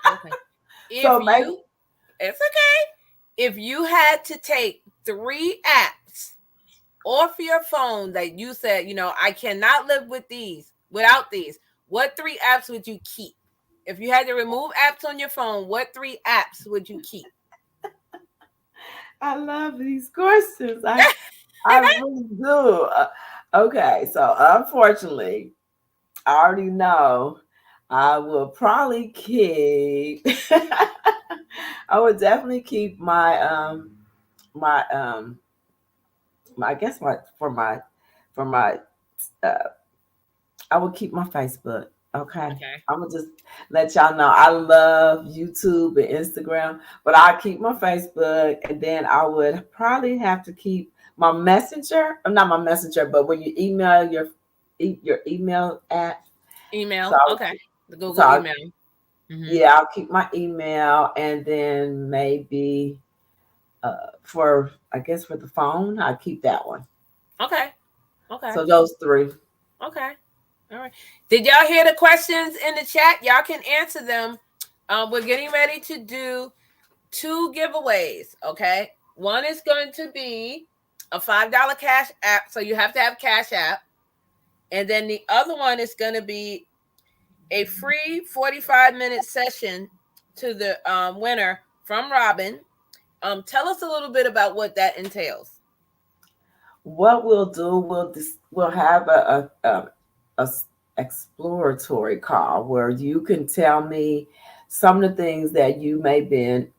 Okay. It's okay. If you had to take 3 apps off your phone that you said, I cannot live without these, what 3 apps would you keep? If you had to remove apps on your phone, what 3 apps would you keep? I love these questions. I really do. Okay, so unfortunately, I already know I will probably keep. I would definitely keep I would keep my Facebook. Okay. I'm gonna just let y'all know I love YouTube and Instagram, but I keep my Facebook, and then I would probably have to keep my Messenger. Not my Messenger, but when you email your email app. Email. So okay. The Google email. Mm-hmm. Yeah, I'll keep my email, and then maybe for the phone, I'll keep that one. Okay. So those 3. Okay. All right. Did y'all hear the questions in the chat? Y'all can answer them. We're getting ready to do 2 giveaways. Okay. One is going to be a $5 Cash App. So you have to have Cash App. And then the other one is going to be a free 45-minute session to the winner from Robin. Tell us a little bit about what that entails. What we'll do, we'll have a exploratory call where you can tell me some of the things that you may have been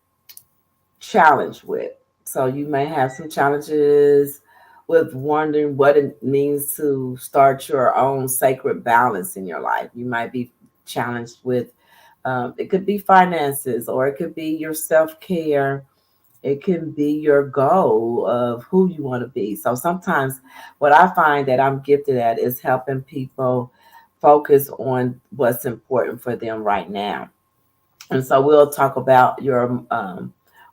challenged with. So you may have some challenges with wondering what it means to start your own sacred balance in your life. You might be challenged with, it could be finances, or it could be your self-care. It can be your goal of who you want to be. So sometimes what I find that I'm gifted at is helping people focus on what's important for them right now. And so we'll talk about your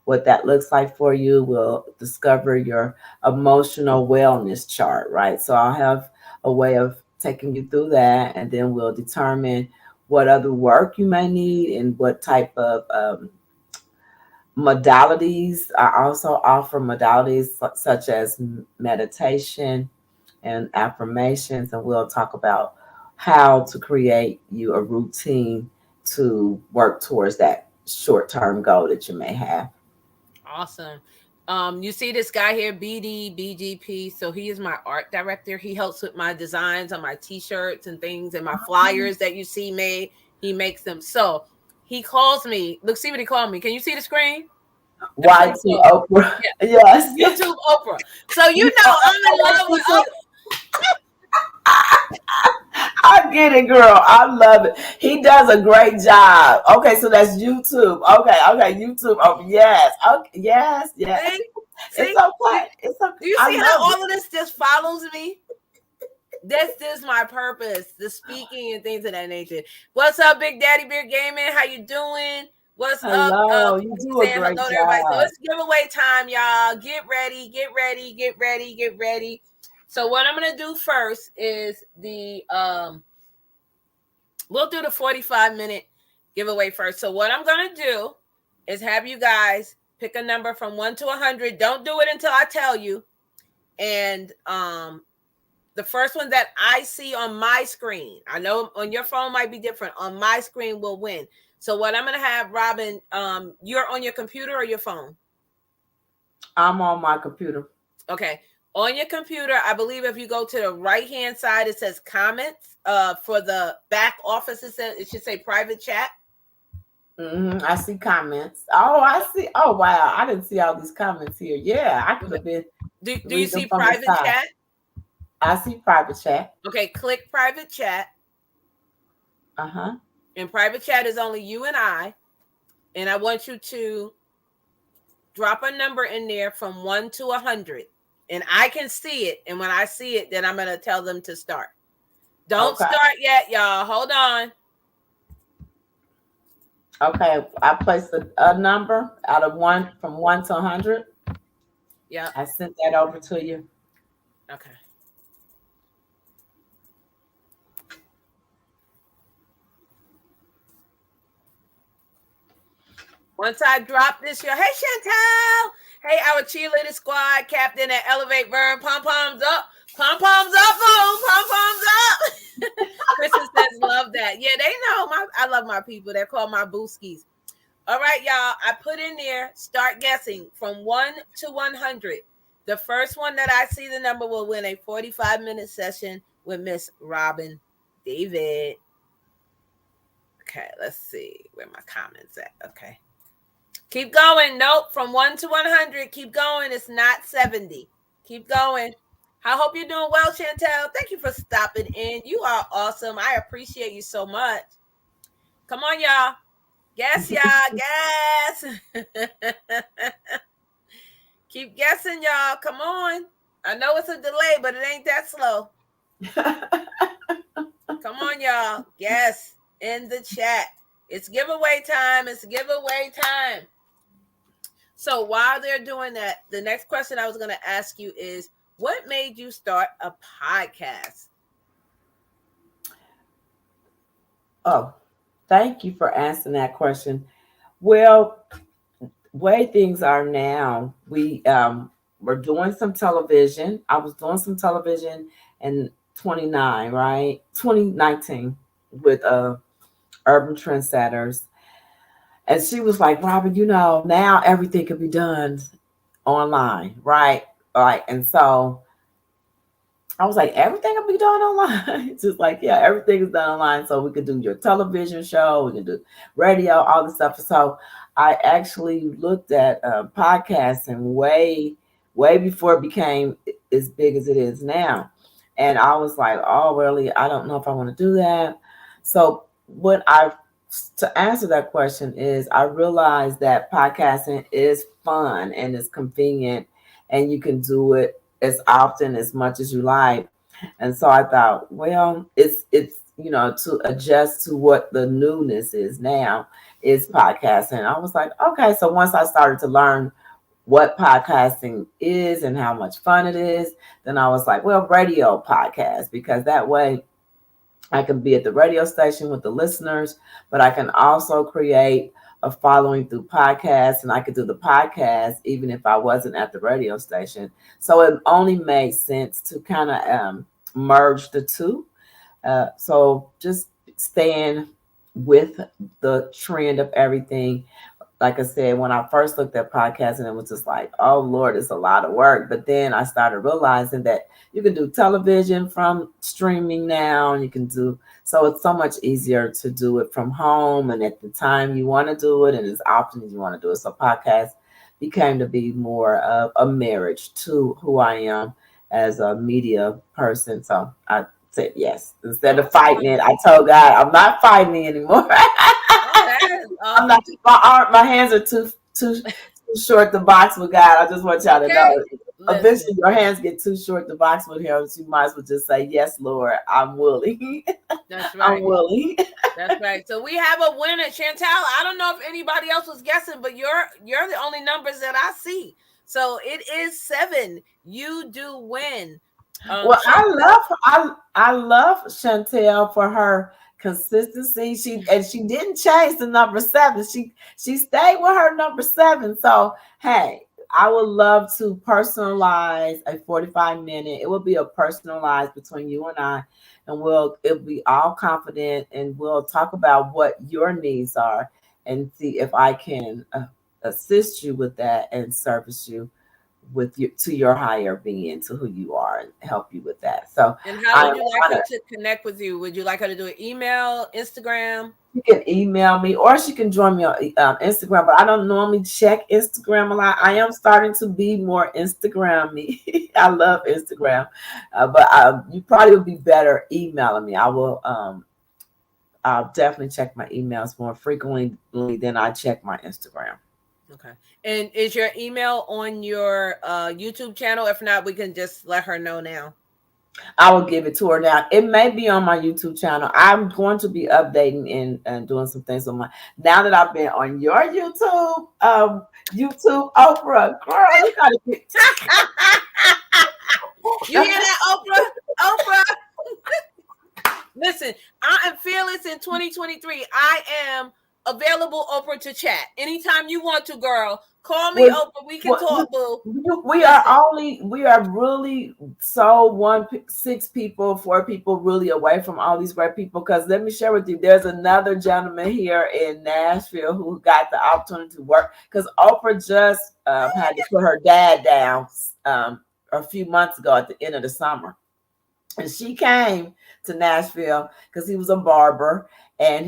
what that looks like for you. We'll discover your emotional wellness chart, right? So I'll have a way of taking you through that, and then we'll determine what other work you may need and what type of modalities. I also offer modalities such as meditation and affirmations, and we'll talk about how to create you a routine to work towards that short-term goal that you may have. Awesome. You see this guy here, BGP. So he is my art director. He helps with my designs on my t-shirts and things and my flyers that you see made. He makes them. So he calls me. Look, see what he called me. Can you see the screen? YT Oprah. Yeah. Yes. YouTube Oprah. So I'm in love with Oprah. I get it, girl. I love it. He does a great job. Okay, so that's YouTube. Okay, YouTube. Oh, yes. Okay, yes. See, It's okay. It's okay. do you I see how love all of this just follows me? That's my purpose, the speaking and things of that nature. What's up, Big Daddy Beer Gaming? How you doing? What's up? Hello, you do a Saying great hello to everybody. So job. it's giveaway time, y'all. Get ready, get ready, get ready, get ready. So what I'm gonna do first is we'll do the 45-minute giveaway first. So what I'm gonna do is have you guys pick a number from 1 to 100. Don't do it until I tell you. And the first one that I see on my screen, I know on your phone might be different. On my screen will win. So what I'm gonna have, Robin, you're on your computer or your phone? I'm on my computer. Okay. On your computer, I believe if you go to the right-hand side, it says comments. For the back office, it should say private chat. I see comments. Oh, I see. Oh, wow. I didn't see all these comments here. Yeah, I could have been. Do you read them see from the private side. chat? I see private chat. Okay, click private chat. Uh-huh. And private chat is only you and I. And I want you to drop a number in there from 1 to 100. And I can see it. And when I see it, then I'm going to tell them to start. Don't Okay. start yet, y'all. Hold on. Okay. I placed a number out of from 1 to 100. Yeah. I sent that over to you. Okay. Once I drop this, hey Chantel, hey our cheerleader squad captain at Elevate Verne, pom poms up, boom, pom poms up. Kristen says, love that. Yeah, they know I love my people. They're called my booskies. All right, y'all. I put in there, start guessing from 1 to 100. The first one that I see the number will win a 45-minute session with Miss Robin David. Okay, let's see where my comments at. Okay. Keep going. Nope. From 1 to 100. Keep going. It's not 70. Keep going. I hope you're doing well, Chantel. Thank you for stopping in. You are awesome. I appreciate you so much. Come on, y'all. Guess, y'all. Guess. Keep guessing, y'all. Come on. I know it's a delay, but it ain't that slow. Come on, y'all. Guess in the chat. It's giveaway time. It's giveaway time. So while they're doing that, the next question I was going to ask you is, what made you start a podcast? Oh, thank you for answering that question. Well, way things are now, we're doing some television. I was doing some television in 2019 with Urban Trendsetters. And she was like, Robin, now everything can be done online, right? Right. And so I was like, everything will be done online. Just like, yeah, everything is done online. So we could do your television show, we can do radio, all the stuff. So I actually looked at podcasting way before it became as big as it is now. And I was like, oh, really? I don't know if I want to do that. So to answer that question is, I realized that podcasting is fun and it's convenient and you can do it as often as much as you like. And so I thought, well, it's to adjust to what the newness is now is podcasting. I was like, okay. So once I started to learn what podcasting is and how much fun it is, then I was like, well, radio podcast, because that way I can be at the radio station with the listeners, but I can also create a following through podcasts, and I could do the podcast even if I wasn't at the radio station. So it only made sense to kind of merge the two. So just staying with the trend of everything. Like I said, when I first looked at podcasting, it was just like, oh Lord, it's a lot of work. But then I started realizing that you can do television from streaming now, and so it's so much easier to do it from home and at the time you want to do it and as often as you want to do it. So podcast became to be more of a marriage to who I am as a media person. So I said yes. Instead of fighting it, I told God, I'm not fighting it anymore. I'm not. My hands are too too short to box with God. I just want y'all to Okay. know. Listen, Eventually, your hands get too short to box with Him. So you might as well just say, "Yes, Lord, I'm willing. that's I'm right. willing." That's right. So we have a winner, Chantel. I don't know if anybody else was guessing, but you're the only numbers that I see. So it is 7. You do win. Well, Chantel. I love Chantel for her consistency. She didn't change the number 7. She stayed with her number 7. So hey, I would love to personalize a 45-minute. It will be a personalized between you and I, and it'll be all confident, and we'll talk about what your needs are and see if I can assist you with that and service you with you to your higher being, to who you are, and help you with that. So And how I would am you like her honored. to connect with you? Would you like her to do an email, Instagram? You can email me, or she can join me on Instagram, but I don't normally check Instagram a lot. I am starting to be more Instagram me. I love Instagram, but you probably would be better emailing me. I'll definitely check my emails more frequently than I check my Instagram. Okay. And is your email on your YouTube channel? If not, we can just let her know now. I will give it to her now. It may be on my YouTube channel. I'm going to be updating and doing some things on my, now that I've been on your YouTube, Oprah, girl, you gotta get. You hear that, Oprah? Oprah. Listen, I am fearless in 2023. I am available, Oprah, to chat anytime you want to, girl. Call me, Well, Oprah. We can talk, boo. Listen, we are really so 4 people really away from all these great people. Because let me share with you, there's another gentleman here in Nashville who got the opportunity to work, because Oprah just had to put her dad down a few months ago at the end of the summer. And she came to Nashville because he was a barber, and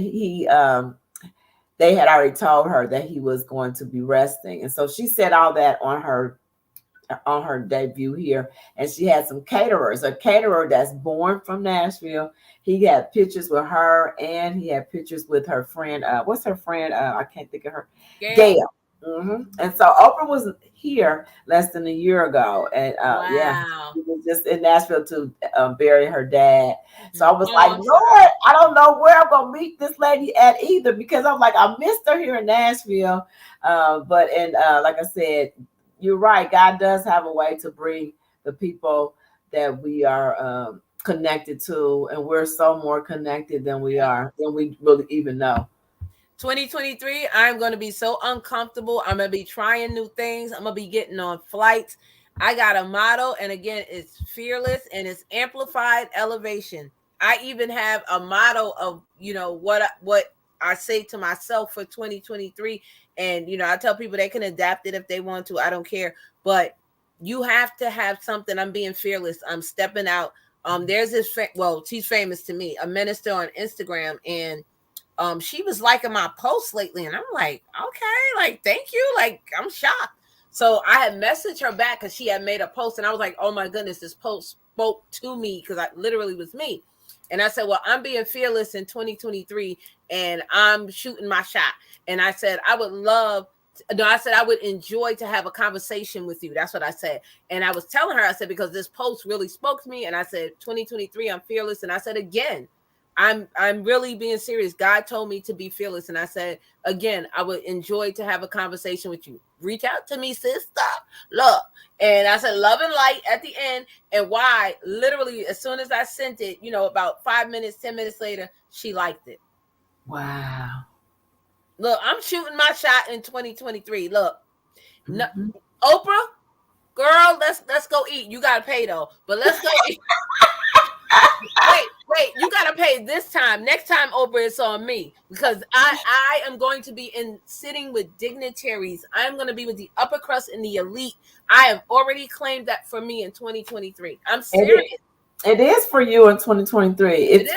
they had already told her that he was going to be resting. And so she said all that on her debut here. And she had some caterers, a caterer that's born from Nashville. He had pictures with her, and he had pictures with her friend. What's her friend? I can't think of her. Gail. Gail. And so Oprah was here less than a year ago, and yeah, Wow. she was just in Nashville to bury her dad. So I was Oh, like, I'm Lord, sorry. I don't know where I'm gonna meet this lady at either, because I'm like, I missed her here in Nashville. Like I said, you're right. God does have a way to bring the people that we are connected to, and we're so more connected than we Yeah. are, than we really even know. 2023, I'm going to be so uncomfortable. I'm going to be trying new things. I'm going to be getting on flights. I got a motto, and again, it's fearless and it's amplified elevation. I even have a motto of, what I say to myself for 2023. And, I tell people they can adapt it if they want to. I don't care. But you have to have something. I'm being fearless. I'm stepping out. There's this, she's famous to me, a minister on Instagram, and she was liking my posts lately, and I'm like, okay, like, thank you, like, I'm shocked. So I had messaged her back because she had made a post, and I was like, oh my goodness, this post spoke to me, because I literally was me. And I said, well, I'm being fearless in 2023, and I'm shooting my shot. And I said, I would enjoy to have a conversation with you. That's what I said. And I was telling her, I said, because this post really spoke to me. And I said, 2023, I'm fearless. And I said, again, I'm really being serious. God told me to be fearless. And I said, again, I would enjoy to have a conversation with you. Reach out to me, sister. Look. And I said, love and light at the end. And why? Literally, as soon as I sent it, about 5 minutes, 10 minutes later, she liked it. Wow. Look, I'm shooting my shot in 2023. Look, no, Mm-hmm. Oprah, girl, let's go eat. You gotta pay though, but let's go eat. Wait, you gotta pay this time. Next time, Oprah, it's on me, because I am going to be sitting with dignitaries. I am going to be with the upper crust and the elite. I have already claimed that for me in 2023. I'm serious. It is for you in 2023.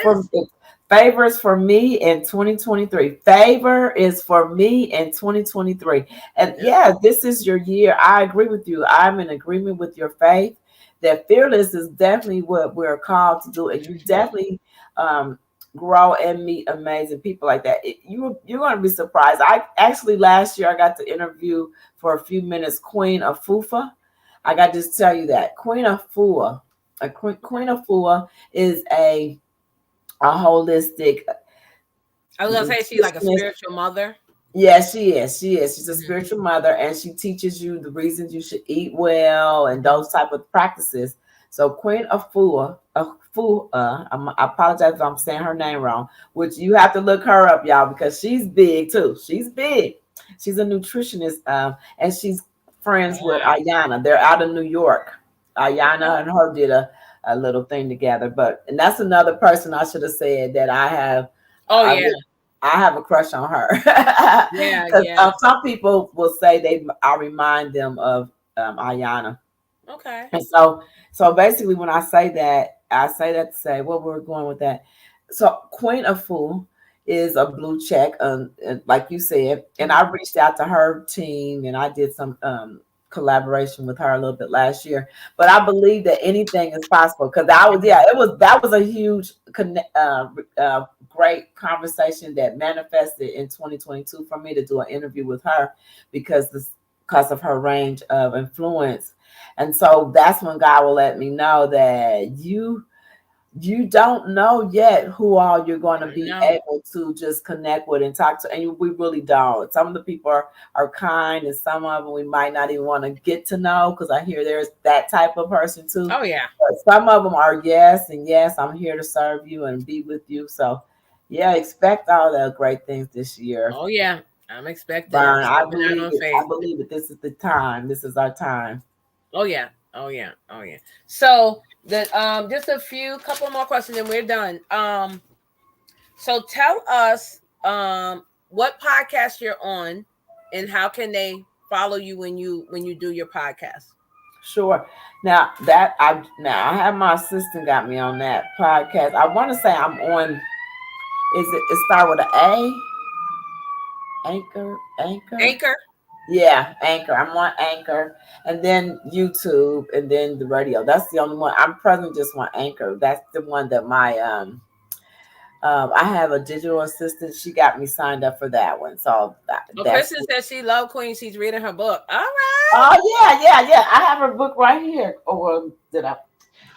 Favor is for me in 2023. Favor is for me in 2023. And yeah, this is your year. I agree with you. I'm in agreement with your faith that fearless is definitely what we're called to do. And you definitely grow and meet amazing people like that. You're going to be surprised. I actually last year I got to interview for a few minutes Queen of Fufa. I got to just tell you that Queen of Fua, Queen of Fua is a holistic I was gonna say she's like a nutritionist. spiritual mother. Yeah, she is. She is. She's a Mhm. spiritual mother, and she teaches you the reasons you should eat well and those type of practices. So, Queen Afua, I apologize if I'm saying her name wrong. Which you have to look her up, y'all, because she's big too. She's big. She's a nutritionist, and she's friends with Wow. Ayana. They're out of New York. Okay. Ayana and her did a little thing together. And that's another person I should have said that I have. Oh I yeah. would I have a crush on her Yeah. because Yeah. some people will say I remind them of Ayana, Okay. and so basically when I say that to say what we're going with that. So Queen of Fool is a blue check, and like you said, and I reached out to her team and I did some collaboration with her a little bit last year. But I believe that anything is possible because I was yeah, it was that was a huge great conversation that manifested in 2022 for me to do an interview with her because of her range of influence. And so that's when God will let me know that you don't know yet who all you're going to I be know. able to just connect with and talk to. And we really don't. Some of the people are kind, and some of them we might not even want to get to know because I hear there's that type of person too. Oh yeah. But some of them are yes, and yes, I'm here to serve you and be with you. So, yeah, expect all the great things this year. Oh yeah. I'm expecting. I'm Burn. stepping out on I faith. believe it. This is the time. This is our time. Oh yeah. Oh yeah. Oh yeah. So the just a few couple more questions and we're done. So tell us what podcast you're on and how can they follow you when you do your podcast? Sure. Now I have my assistant got me on that podcast. I want to say I'm on. It start with an A? Anchor. Anchor. Yeah, Anchor. I'm on Anchor, and then YouTube, and then the radio. That's the only one. I'm present just on Anchor. That's the one that my I have a digital assistant. She got me signed up for that one. So Well, that's Kristen says she love Queen. She's reading her book. All right. oh yeah. I have her book right here. Oh, well, did I?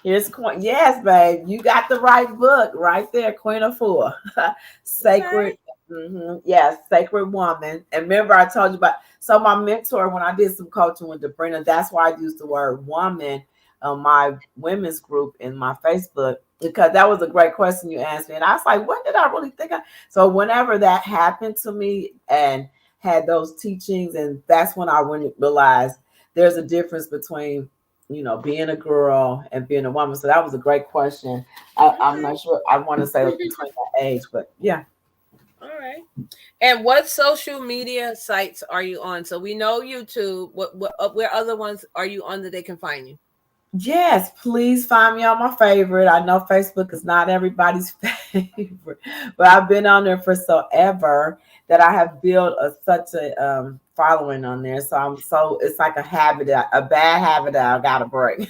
Here's Queen. Yes, babe. You got the right book right there, Queen of Four. Okay. Sacred. Yes, Sacred Woman. And remember, I told you about. So my mentor, when I did some coaching with Brenda, that's why I used the word woman on my women's group in my Facebook because that was a great question you asked me, and I was like, when did I really think of? So whenever that happened to me and had those teachings, and that's when I realized there's a difference between being a girl and being a woman. So that was a great question. I'm Okay. not sure. I want to say it was between that age, but yeah. All right. And what social media sites are you on? So we know YouTube. What where other ones are you on that they can find you? Yes, please find me on my favorite. I know Facebook is not everybody's favorite, but I've been on there for so ever that I have built such a following on there. So it's like a habit, a bad habit that I gotta break.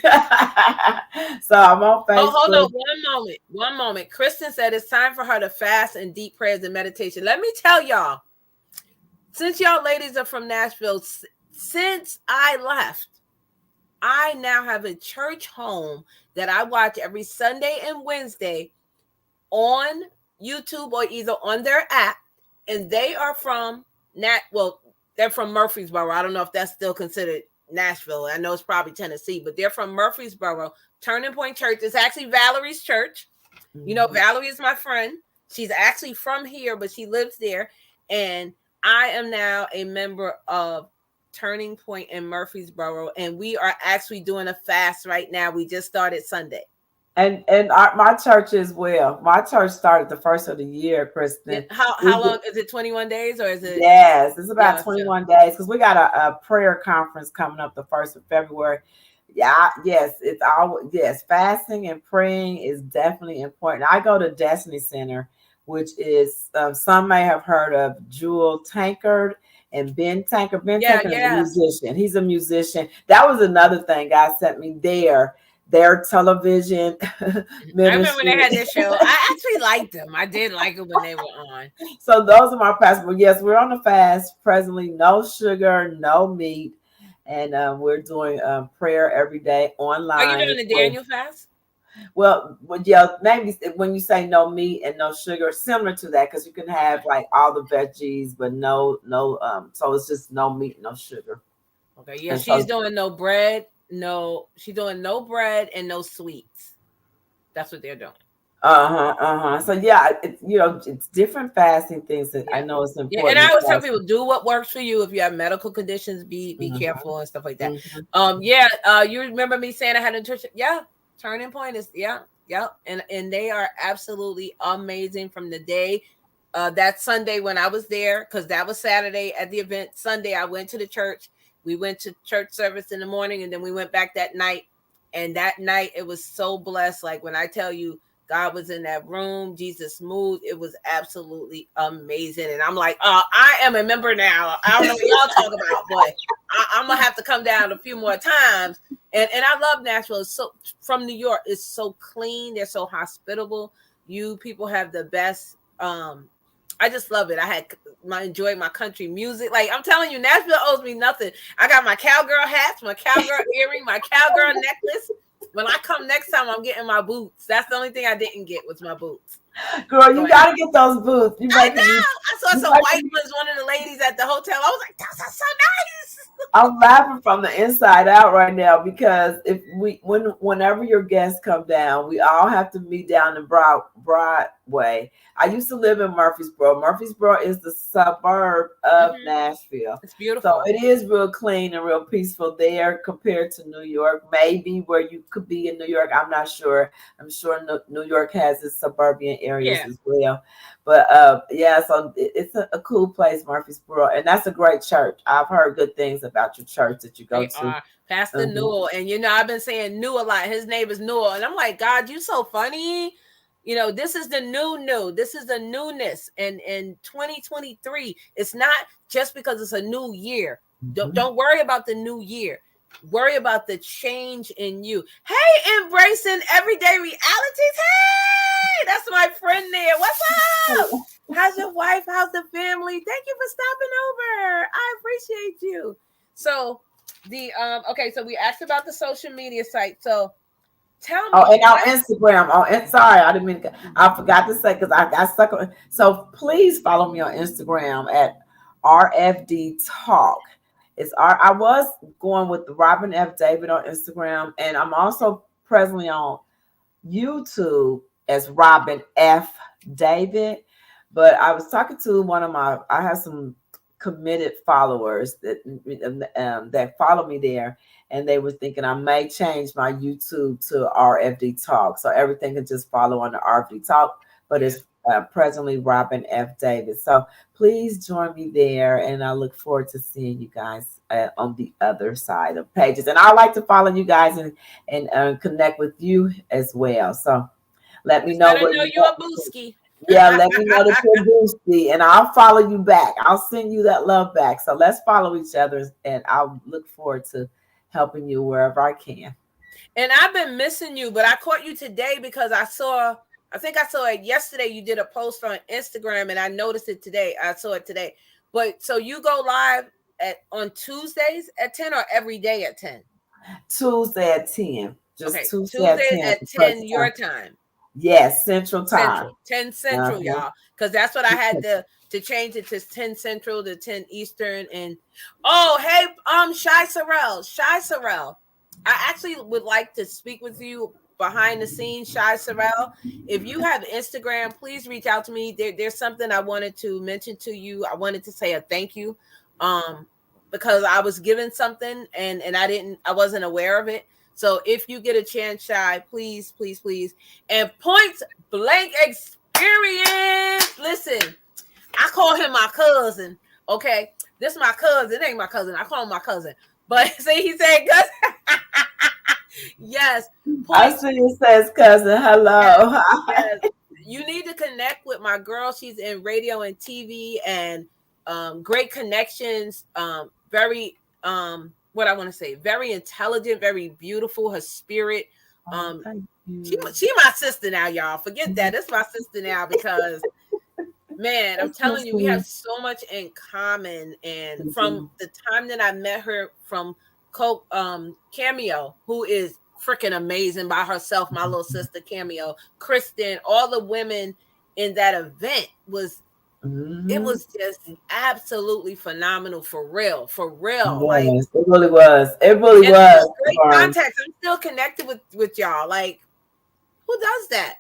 So I'm on Oh, hold on Facebook. one moment. One moment. Kristen said it's time for her to fast and deep prayers and meditation. Let me tell y'all, since y'all ladies are from Nashville, since I left, I now have a church home that I watch every Sunday and Wednesday on YouTube or either on their app, and they are from they're from Murfreesboro. I don't know if that's still considered Nashville. I know it's probably Tennessee, but they're from Murfreesboro. Turning Point Church. It's actually Valerie's church. You know, Mhm. Valerie is my friend. She's actually from here, but she lives there. And I am now a member of Turning Point in Murfreesboro, and we are actually doing a fast right now. We just started Sunday. My church as well. My church started the first of the year, Yeah. Kristen. How long is it? 21 days or is it? Yes, it's about Gotcha. 21 days because we got a prayer conference coming up the 1st of February. Yeah, yes, it's all yes, fasting and praying is definitely important. I go to Destiny Center, which is some may have heard of Jewel Tankard and Ben Tankard. Ben Yeah, Tankard is a yeah. musician. He's a musician. That was another thing God sent me there their television I remember when ministry. they had this show. I actually liked them. I did like it when they were on. So those are my fasts. But yes, we're on the fast presently. No sugar, no meat, and we're doing prayer every day Are you online. doing the Daniel fast? Well, yeah, maybe when you say no meat and no sugar, similar to that, because you can have Okay. like all the veggies, but no. So it's just no meat, no sugar, Okay. Yeah, and she's so doing no bread. No, she's doing no bread and no sweets. That's what they're doing. So yeah, it's different fasting things that I Yeah. know it's Yeah, and important I to always tell fast. people do what works for you. If you have medical conditions, be Mhm, careful and stuff like that. mhm. Yeah. You remember me saying I had a nutrition? Yeah. Turning Point is yeah, and they are absolutely amazing from the day. That Sunday when I was there, because that was Saturday at the event. Sunday I went to the church. We went to church service in the morning, and then we went back that night. And that night it was so blessed. Like when I tell you, God was in that room. Jesus moved. It was absolutely amazing. And I'm like, I am a member now. I don't know what y'all talk about, but I'm gonna have to come down a few more times. And I love Nashville. It's so from New York. It's so clean. They're so hospitable. You people have the best. I just love it. Enjoyed my country music. Like I'm telling you, Nashville owes me nothing. I got my cowgirl hats, my cowgirl earring, my cowgirl necklace. When I come next time, I'm getting my boots. That's the only thing I didn't get was my boots. Girl, you But gotta get those boots. You I making me. know. I saw You some white making me. ones. One of the ladies at the hotel. I was like, "Those are so nice." I'm laughing from the inside out right now because whenever your guests come down, we all have to meet down in Broadway. I used to live in Murfreesboro. Murfreesboro is the suburb of Nashville. It's So beautiful. it is real clean and real peaceful there compared to New York. Maybe where you could be in New York, I'm not sure. I'm sure New York has its suburban areas Yeah, as well. But yeah, so it's a cool place, Murfreesboro, and that's a great church. I've heard good things about your church that you go they to. are. Pastor Mhm. Newell, and I've been saying New a lot. His name is Newell, and I'm like, God, you so funny. This is the new. This is the newness, and in 2023, it's not just because it's a new year. Mhm. Don't worry about the new year. Worry about the change in you. Hey, embracing everyday realities. Hey, that's my friend there. What's up? How's your wife? How's the family? Thank you for stopping over. I appreciate you. So the okay, so we asked about the social media site. So tell Oh, me and on what. Instagram. Oh, and sorry, I didn't mean to. I forgot to say because I got stuck on. So please follow me on Instagram at RFD Talk. It's R. I was going with Robin F. David on Instagram, and I'm also presently on YouTube as Robin F. David. But I was talking to I have some committed followers that follow me there, and they were thinking I may change my YouTube to RFD Talk, so everything can just follow on the RFD Talk. But Yeah. it's presently Robin F. David. So please join me there, and I look forward to seeing you guys on the other side of pages. And I like to follow you guys and connect with you as well. So let me Just know let her what know you you're a want. booski. Yeah, let me know that you're boosty, and I'll follow you back. I'll send you that love back. So let's follow each other, and I'll look forward to helping you wherever I can. And I've been missing you, but I caught you today because I think I saw it yesterday. You did a post on Instagram and I noticed it today. I saw it today. But so you go live on Tuesdays at 10 or every day at 10? Tuesday at 10. Just Okay. Tuesday at Tuesdays 10. at 10 your time. Yes, Central Time. Central, 10 Central, Uh-huh. y'all. Because that's what I had to change it to 10 Central to 10 Eastern. And hey, Shy Sorrell. I actually would like to speak with you behind the scenes, Shy Sorrell. If you have Instagram, please reach out to me. There's something I wanted to mention to you. I wanted to say a thank you. Because I was given something and I wasn't aware of it. So if you get a chance, Shy, please, please, please. And point blank experience. Listen, I call him my cousin. Okay, this is my cousin. It ain't my cousin. I call him my cousin. But see, he said cousin. Yes, I point. see it says cousin. Yes, Hello. yes. You need to connect with my girl. She's in radio and TV and great connections. Very what I want to say, very intelligent, very beautiful. Her spirit. Thank She you. she my sister now, y'all. Forget that. That's my sister now because man, I'm That's so telling you, we have sweet. so much in common. And from Mhm. the time that I met her from Cameo, who is freaking amazing by herself, my little sister Cameo, Kristen, all the women in that event it Mhm. was just absolutely phenomenal for real, for real. Like, Yes, it really was. It really and was. still great Vern. contacts. I'm still connected with y'all. Like, who does that?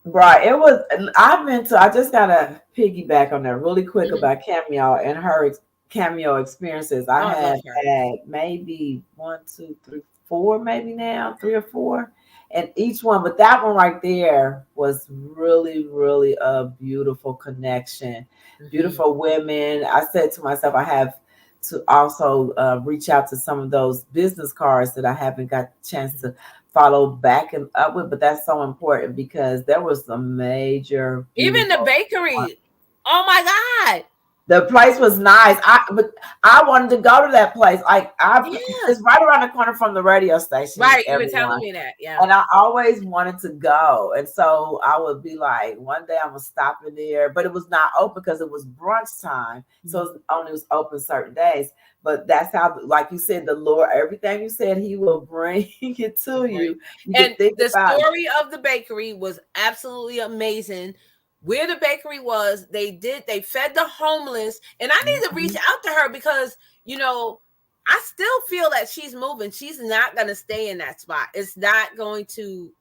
Right. It was. I've been to. I just gotta piggyback on that really quick Mhm. about Cameo and her Cameo experiences. I Oh, I love have her. had maybe one, two, three, four, maybe now 3 or 4, and each one. But that one right there was really, really a beautiful connection. Mhm. Beautiful women. I said to myself, I have to also reach out to some of those business cards that I haven't got a chance to follow back and up with, but that's so important because there was some major Even the beautiful. bakery. Oh my God. The place was nice. I wanted to go to that place. Like Yeah. it's right around the corner from the radio station, Right. You were telling everyone. me that. Yeah. And I always wanted to go. And so I would be like, one day I'm gonna stop in there, but it was not open because it was brunch time. So it only was open certain days. But that's how, like you said, the Lord, everything you said, He will bring it to Right. you. You And could think the about it. story of the bakery was absolutely amazing. Where the bakery was, they fed the homeless. And I need to reach Mhm. out to her because, you know, I still feel that she's moving. She's not going to stay in that spot. She's not going to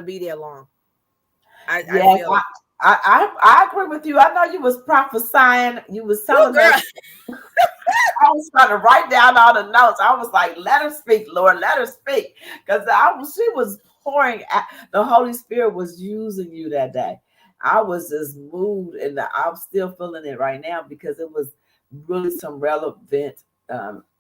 be there long. I Yes, feel it. I agree with you. I know you was prophesying. You was Oh, telling us. girl. I was trying to write down all the notes. I was like, "Let her speak, Lord. Let her speak," because she was pouring. The Holy Spirit was using you that day. I was just moved, and I'm still feeling it right now because it was really some relevant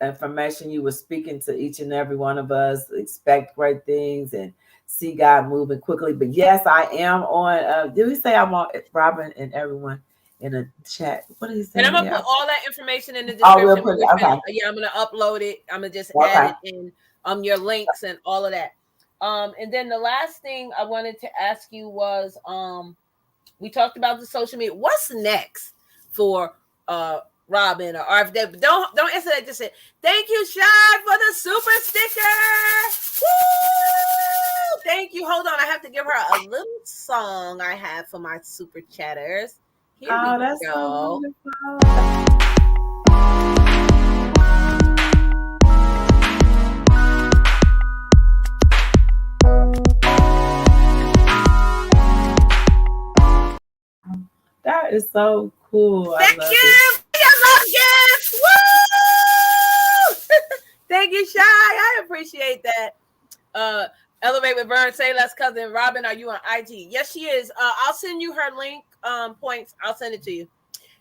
information you were speaking to each and every one of us. Expect great things and see God moving quickly. But yes, I am on. Did we say I'm on Robin and everyone in a chat? What did he And I'm say gonna put there? all that information in the Oh, we'll description. put it. Portion. Okay. Yeah, I'm gonna upload it. I'm gonna just add Okay. it in your links and all of that. And then the last thing I wanted to ask you was we talked about the social media. What's next for Robin or RFD? Don't answer that. Just say thank you, Shy, for the super sticker. Woo! Thank you. Hold on, I have to give her a little song I have for my super chatters. Here Oh, we that's so go. wonderful. That is so cool. I Thank love it. you for your love gift. Woo! Thank you, Shy. I appreciate that. Elevate with Verne, say less cousin Robin. Are you on IG? Yes, she is. I'll send you her link. Points. I'll send it to you.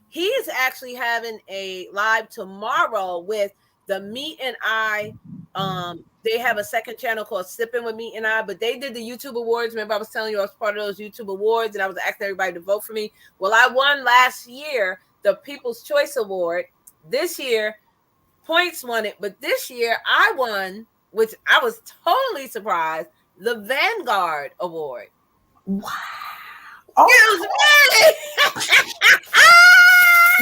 He is actually having a live tomorrow with the Meat and I. They have a second channel called Sipping with Meat and I, but they did the YouTube Awards. Remember, I was telling you I was part of those YouTube Awards, and I was asking everybody to vote for me. Well, I won last year the People's Choice Award. This year, Points won it, but this year I won, which I was totally surprised, the Vanguard Award. Wow. Excuse Okay.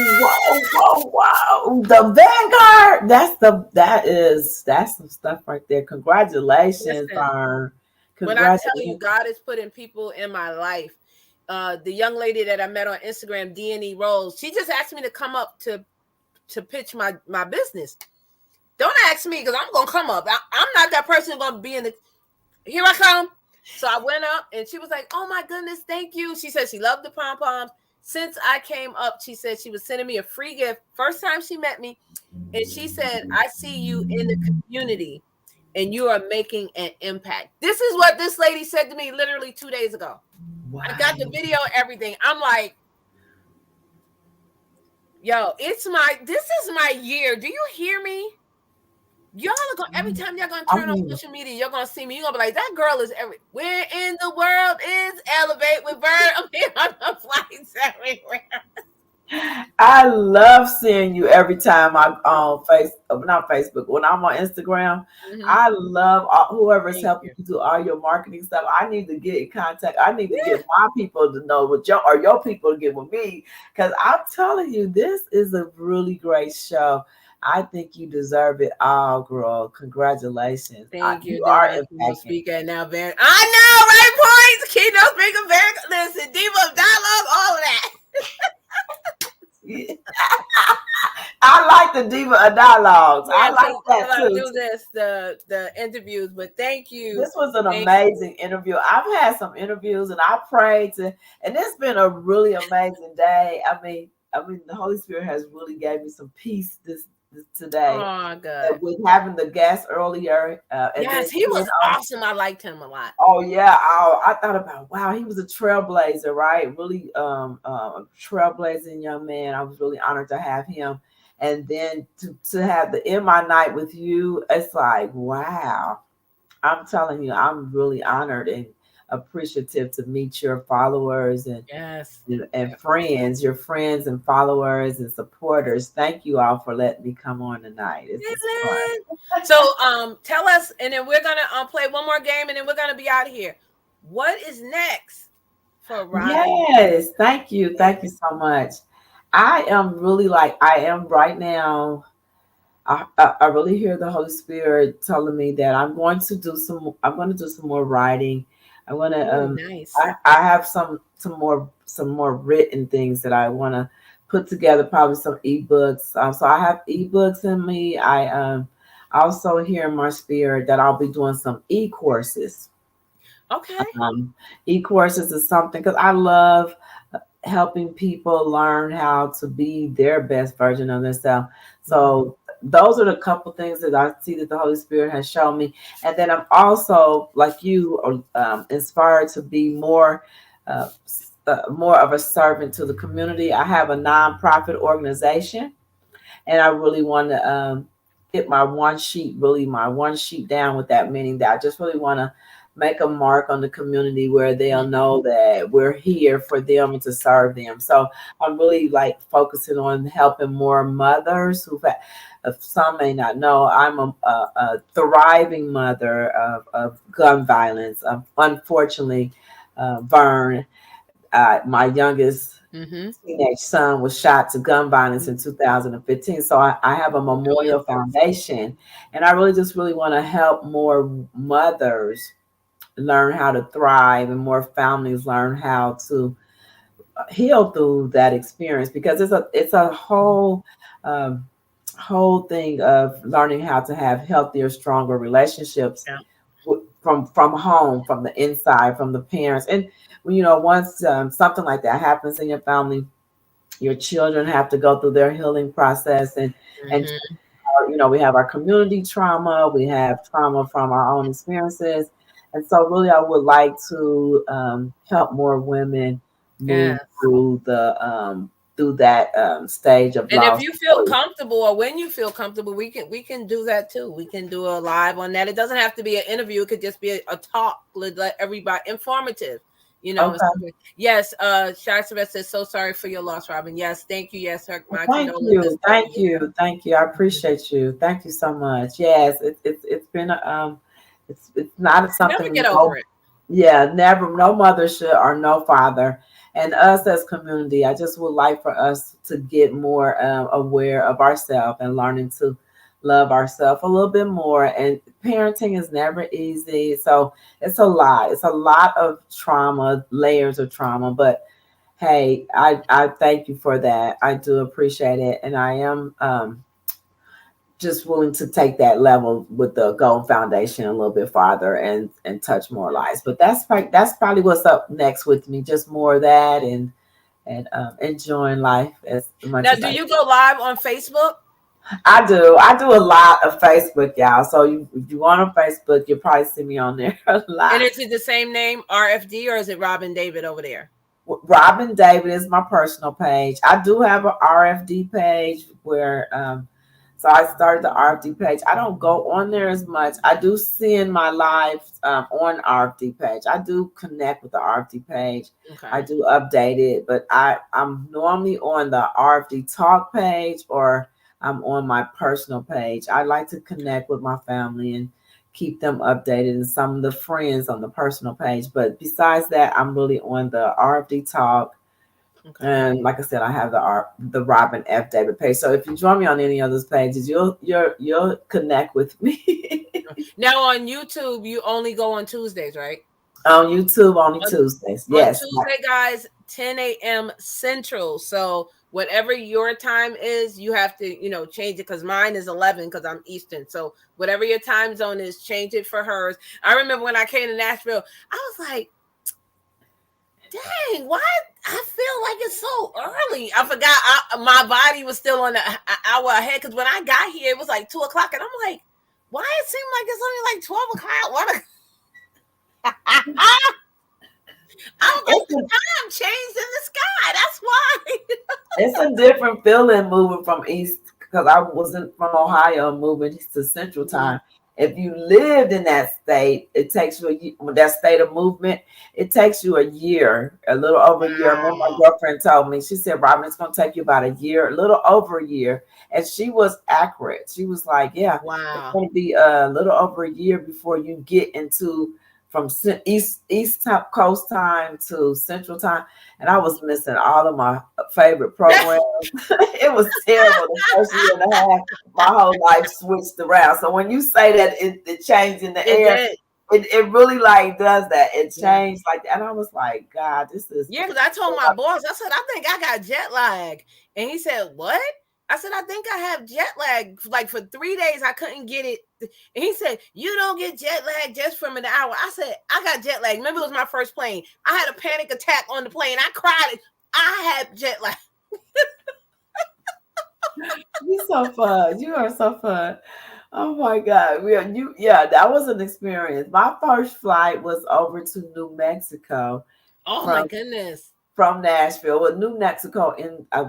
me. Whoa, whoa, whoa. The Vanguard. That's some stuff right there. Congratulations, Listen, Vern. when I tell you Congratulations. God is putting people in my life, the young lady that I met on Instagram, D&E Rose, she just asked me to come up to pitch my business. Don't ask me because I'm gonna come up. I'm not that person gonna be in the. Here I come. So I went up and she was like, "Oh my goodness, thank you." She said she loved the pom poms. Since I came up, she said she was sending me a free gift. First time she met me, and she said, "I see you in the community, and you are making an impact." This is what this lady said to me literally 2 days ago. I got the Wow. video, everything. I'm like, "Yo, this is my year. Do you hear me?" Y'all are gonna every time y'all gonna I turn on mean, social media, you're gonna see me. You're gonna be like, that girl is every where in the world is Elevate with Verne? I'm here on the flights everywhere. I love seeing you every time I on not Facebook, when I'm on Instagram. Mhm. I love whoever's Thank helping you. you do all your marketing stuff. I need to get in contact. I need to get my people to know what your people to get with me, because I'm telling you, this is a really great show. I think you deserve it all, girl. Congratulations. Thank you. You Then are my keynote impacting. speaker and now Verne. I know, right? Points. Keynote speaker, Verne. Listen, Diva of Dialogue, all of that. I like the diva of dialogues. I Yeah, like till that I too. do this, the interviews. But thank you. This was an Thank you. amazing interview. I've had some interviews and I prayed to, and it's been a really amazing day. I mean, the Holy Spirit has really gave me some peace this today. Oh, good. With having the guest earlier, and then Yes, he seeing was awesome. I liked him a lot. oh yeah, I thought about, wow, he was a trailblazer, right? Really, a trailblazing young man. I was really honored to have him, and then to have the in my night with you. It's like, wow. I'm telling you, I'm really honored and appreciative to meet your followers Yes. and friends, your friends and followers and supporters. Thank you all for letting me come on tonight. This is fun. So tell us, and then we're gonna play one more game, and then we're gonna be out of here. What is next for Robin? Yes, thank you. Thank you so much. I am really like I am right now. I really hear the Holy Spirit telling me that I'm going to do some more writing. I want to Oh, nice. I have some more written things that I want to put together, probably some ebooks. So I have ebooks in me. I also hear in my spirit that I'll be doing some e-courses. Okay. E-courses is something because I love helping people learn how to be their best version of themselves. So those are the couple things that I see that the Holy Spirit has shown me. And then I'm also, like you, inspired to be uh, more of a servant to the community. I have a nonprofit organization, and I really want to get my one sheet down with that, meaning that I just really want to make a mark on the community where they'll know that we're here for them and to serve them. So I'm really like focusing on helping more mothers some may not know, I'm a thriving mother of gun violence. Unfortunately, Verne, my youngest Mm-hmm. teenage son, was shot to gun violence in 2015. So I have a memorial foundation, and I really want to help more mothers learn how to thrive and more families learn how to heal through that experience, because it's a um, whole thing of learning how to have healthier, stronger relationships Yeah. from home, from the inside, from the parents. And once something like that happens in your family, your children have to go through their healing process, and Mm-hmm. we have our community trauma, we have trauma from our own experiences. And so really I would like to help more women move Yes. through that stage of And if loss. you feel comfortable, or when you feel comfortable, we can do that too. We can do a live on that. It doesn't have to be an interview. It could just be a talk. Let everybody informative. Okay. Yes. Shy Sylvester says, so sorry for your loss, Robin. Yes. Thank you. Yes. My Thank condolences you. to Thank you. you. Thank you. I appreciate you. Thank you so much. Yes, it's been it's not Never something get over it. yeah, never, no mother should, or no father. And us as community, I just would like for us to get more aware of ourselves and learning to love ourselves a little bit more. And parenting is never easy. So it's a lot. It's a lot of trauma, layers of trauma. But hey, I thank you for that. I do appreciate it. And I am just willing to take that level with the Gold Foundation a little bit farther and touch more lives. But that's probably what's up next with me. Just more of that and enjoying life as much Now, as do I you can. go live on Facebook? I do a lot of Facebook, y'all. So if you want on Facebook, you'll probably see me on there a And lot. is it the same name, RFD, or is it Robin David over there? Robin David is my personal page. I do have a RFD page where So I started the RFD page. I don't go on there as much. I do send my lives on RFD page. I do connect with the RFD page. Okay. I do update it, but I'm normally on the RFD talk page, or I'm on my personal page. I like to connect with my family and keep them updated, and some of the friends on the personal page. But besides that, I'm really on the RFD talk. Okay. And like I said, I have the Robin F. David page. So if you join me on any of those pages, you'll connect with me. Now on YouTube, you only go on Tuesdays, right? On YouTube, only On, Tuesdays. on Yes. Tuesday, guys, 10 a.m. Central. So whatever your time is, you have to, change it, because mine is 11 because I'm Eastern. So whatever your time zone is, change it for hers. I remember when I came to Nashville, I was like, dang, why? I feel like it's so early. I forgot my body was still on an hour ahead, because when I got here, it was like 2 o'clock. And I'm like, why it seemed like it's only like 12 o'clock? What? I was like, the time changed in the sky. That's why. It's a different feeling moving from East, because I wasn't from Ohio, moving to Central Time. If you lived in that state, it takes you that state of movement. It takes you a year, a little over a year. I remember my girlfriend told me, she said, "Robin, it's going to take you about a year, a little over a year," and she was accurate. She was like, "Yeah, it's going to be a little over a year before you get into from East Coast time to Central Time." And I was missing all of my favorite programs. It was terrible. The first year and a half, my whole life switched around. So when you say that it changed in the air, it really like does that. It changed like that. And I was like, God, this is. Yeah, because I told my boss, I said, I think I got jet lag. And he said, what? I said, I think I have jet lag. Like for 3 days, I couldn't get it. And he said, you don't get jet lag just from an hour. I said, I got jet lag. Remember, it was my first plane. I had a panic attack on the plane. I cried. I had jet lag. You're so fun. You are so fun. Oh my God. That was an experience. My first flight was over to New Mexico. Oh my goodness. From Nashville, with New Mexico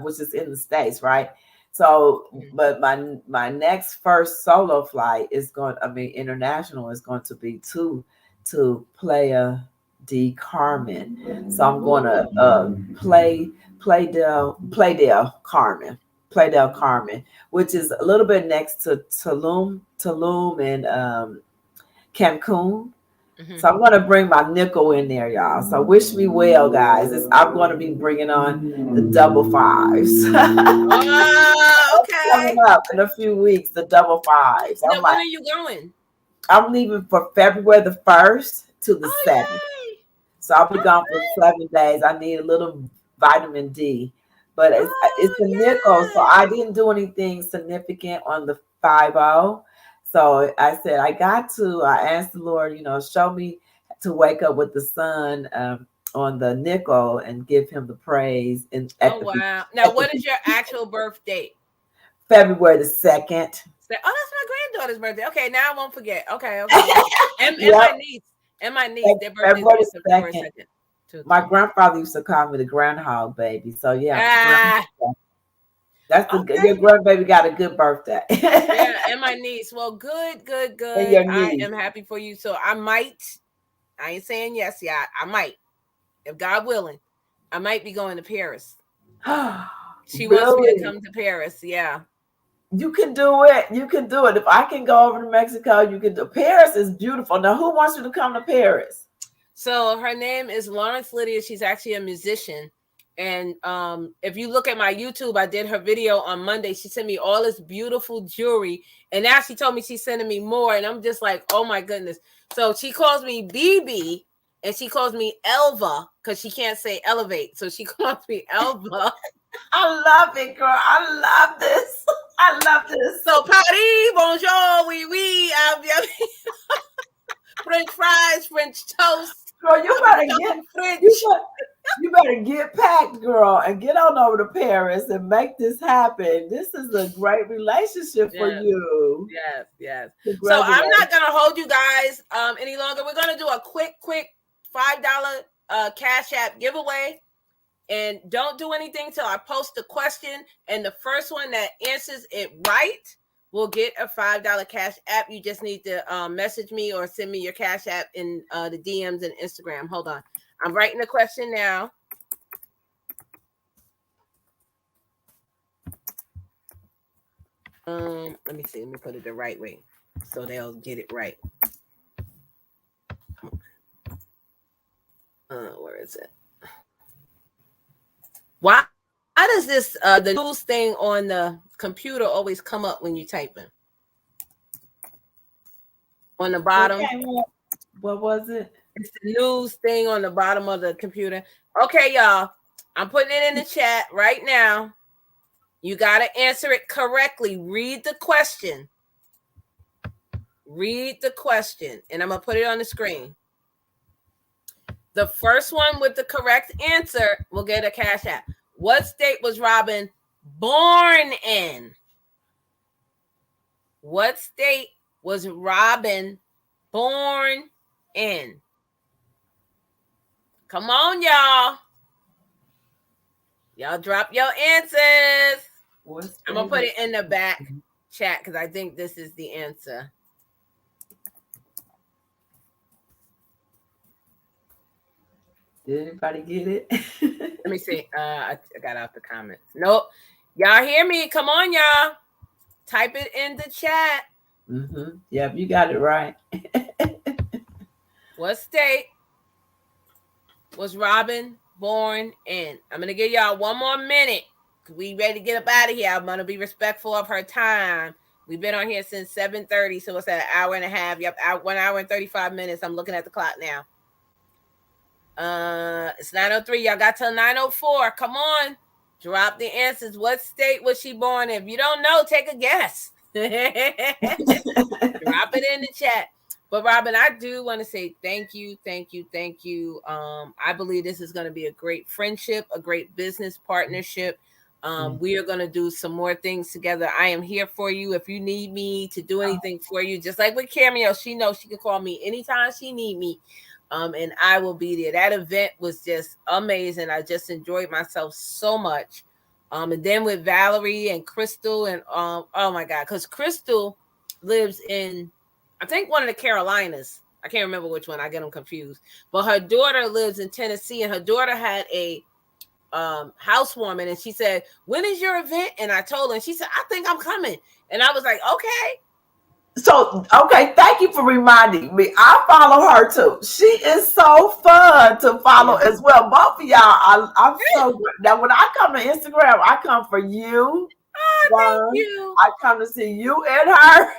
which is in the States, right? So, but my next first solo flight is international is going to be to Playa del Carmen. So I'm going to Playa del Carmen, which is a little bit next to Tulum and Cancun. So I'm going to bring my nickel in there, y'all. So wish me well, guys. I'm going to be bringing on the double fives. Oh, okay. Coming up in a few weeks, the double fives. Now, when are you going? I'm leaving for February the 1st to the 7th. Yay. So I'll be gone for 7 days. I need a little vitamin D. But it's a nickel, so I didn't do anything significant on the 5-0. So I said, I asked the Lord, show me to wake up with the sun on the nickel and give him the praise. Wow. Now, what is your actual birth date? February the 2nd. Oh, that's my granddaughter's birthday. Okay, now I won't forget. Okay. And my niece, their birthday is February 2nd. My grandfather used to call me the groundhog baby. So yeah. That's your grandbaby got a good birthday. Yeah, and my niece. Well, good. I am happy for you. So I ain't saying yes yet. I might, if God willing, I might be going to Paris. She wants me to come to Paris. Yeah. You can do it. If I can go over to Mexico, you can do. Paris is beautiful. Now, who wants you to come to Paris? So her name is Lawrence Lydia. She's actually a musician. And if you look at my YouTube, I did her video on Monday. She sent me all this beautiful jewelry. And now she told me she's sending me more. And I'm just like, oh my goodness. So she calls me BB and she calls me Elva because she can't say elevate. So she calls me Elva. I love it, girl. I love this. So Paris, bonjour, oui. French fries, French toast. Girl, you better get packed, girl, and get on over to Paris and make this happen. This is a great relationship for you. Yes. So I'm not gonna hold you guys any longer. We're gonna do a quick $5 Cash App giveaway. And don't do anything till I post the question. And the first one that answers it right will get a $5 cash app. You just need to message me or send me your cash app in the DMs and Instagram. Hold on. I'm writing the question now. Let me see. Let me put it the right way so they'll get it right. Where is it? Why does this the news thing on the computer always come up when you type in? On the bottom. What was it? It's the news thing on the bottom of the computer. Okay, y'all. I'm putting it in the chat right now. You got to answer it correctly. Read the question. Read the question. And I'm going to put it on the screen. The first one with the correct answer will get a cash app. What state was Robin born in? What state was Robin born in? Come on, y'all. Y'all drop your answers. I'm going to put it in the back chat because I think this is the answer. Did anybody get it? Let me see. I got out the comments. Nope. Y'all hear me? Come on, y'all. Type it in the chat. Mm-hmm. Yep, you got it right. What state was Robin born in? I'm going to give y'all one more minute. We ready to get up out of here. I'm going to be respectful of her time. We've been on here since 7:30, so it's at an hour and a half. Yep, 1 hour and 35 minutes. I'm looking at the clock now. It's 9:03. Y'all got till 9:04. Come on. Drop the answers. What state was she born in? If you don't know, take a guess. Drop it in the chat. But Robin, I do want to say thank you. I believe this is going to be a great friendship, a great business partnership. We are going to do some more things together. I am here for you. If you need me to do anything for you, just like with Cameo, she knows she can call me anytime she need me. And I will be there. That event was just amazing. I just enjoyed myself so much. And then with Valerie and Crystal and oh my God, because Crystal lives in, I think, one of the Carolinas. I can't remember which one. I get them confused. But her daughter lives in Tennessee, and her daughter had a housewarming, and she said, "When is your event?" And I told her, and she said, "I think I'm coming." And I was like, "Okay." So, okay, thank you for reminding me. I follow her too. She is so fun to follow as well. Both of y'all, I'm so good. Now, when I come to Instagram, I come for you. Thank you. I come to see you and her.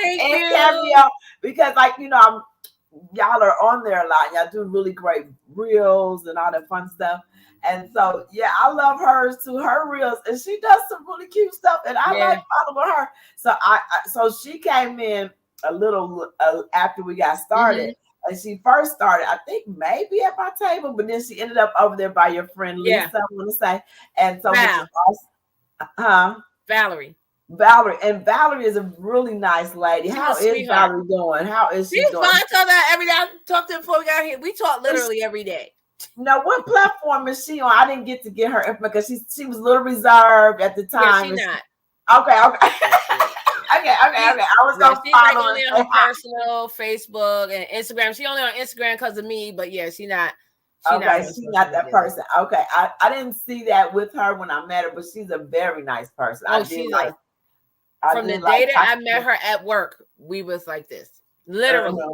Thank and you. Cameo, because, like, you know, y'all are on there a lot. Y'all do really great reels and all that fun stuff. And so, yeah, I love hers too. Her reels, and she does some really cute stuff, and I like following her. So so she came in a little after we got started, and she first started, I think, maybe at my table, but then she ended up over there by your friend Lisa. I want to say, and so Valerie, and Valerie is a really nice lady. How is Valerie doing? How is she doing? I tell that every day. I talk to her before we got here. We talk literally every day. Now, what platform is she on? I didn't get to get her info because she was a little reserved at the time. Yeah, she's not. Okay. okay. I was gonna she's follow like only on her personal Facebook and Instagram. She only on Instagram because of me, but yeah, she's not. She's not that person. Okay, I didn't see that with her when I met her, but she's a very nice person. Oh, she's like. From the day that I met her at work, we was like this, literally.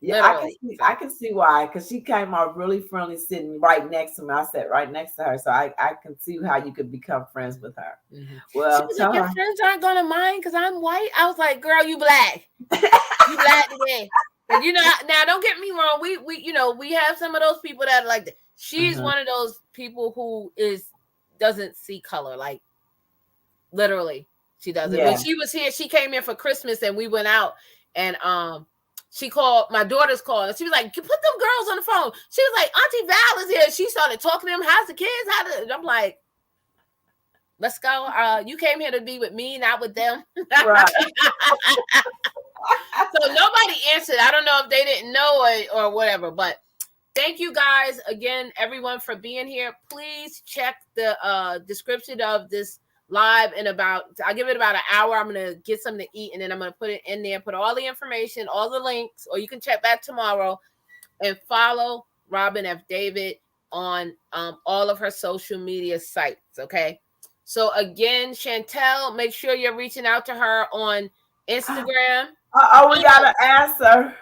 Yeah, I can see why, because she came out really friendly, sitting right next to me. I sat right next to her, so I can see how you could become friends with her. Well, she was like, your friends aren't gonna mind because I'm white. I was like, girl, you black. You black today. And you know, now don't get me wrong. We have some of those people that are like that. She's one of those people who doesn't see color, like literally. She doesn't. Yeah. When she was here, she came in for Christmas and we went out, and she called, my daughter's called, and she was like, put them girls on the phone. She was like, Auntie Val is here. She started talking to them. How's the kids? I'm like, let's go. You came here to be with me, not with them. Right. So nobody answered. I don't know if they didn't know or whatever, but thank you guys again, everyone, for being here. Please check the description of this live in I'll give it about an hour. I'm going to get something to eat, and then I'm going to put it in there, put all the information, all the links, or you can check back tomorrow and follow Robin F. David on all of her social media sites. Okay. So again, Chantel, make sure you're reaching out to her on Instagram. We got an answer.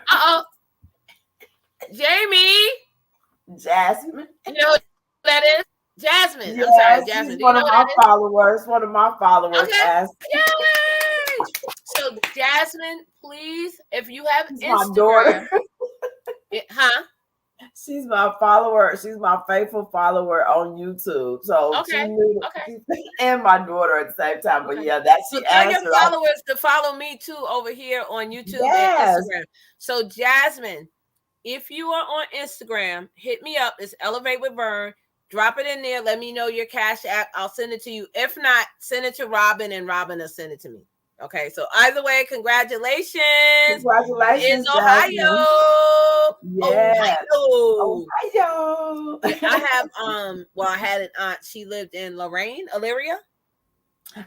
Jamie. Jasmine. You know who that is? Jasmine. Yes, I'm sorry, Jasmine. She's one of my followers. One of my followers asked. Yay! So Jasmine, please, if you have Instagram, my daughter. Huh? She's my follower. She's my faithful follower on YouTube. So okay, she knew and my daughter at the same time. But yeah, that's so tell your followers to follow me too over here on YouTube and Instagram. So Jasmine, if you are on Instagram, hit me up. It's Elevate with Verne. Drop it in there. Let me know your Cash App. I'll send it to you. If not, send it to Robin, and Robin will send it to me. Okay, so either way, congratulations. Congratulations, in Ohio. Yes. Ohio. I have I had an aunt. She lived in Lorraine, Elyria.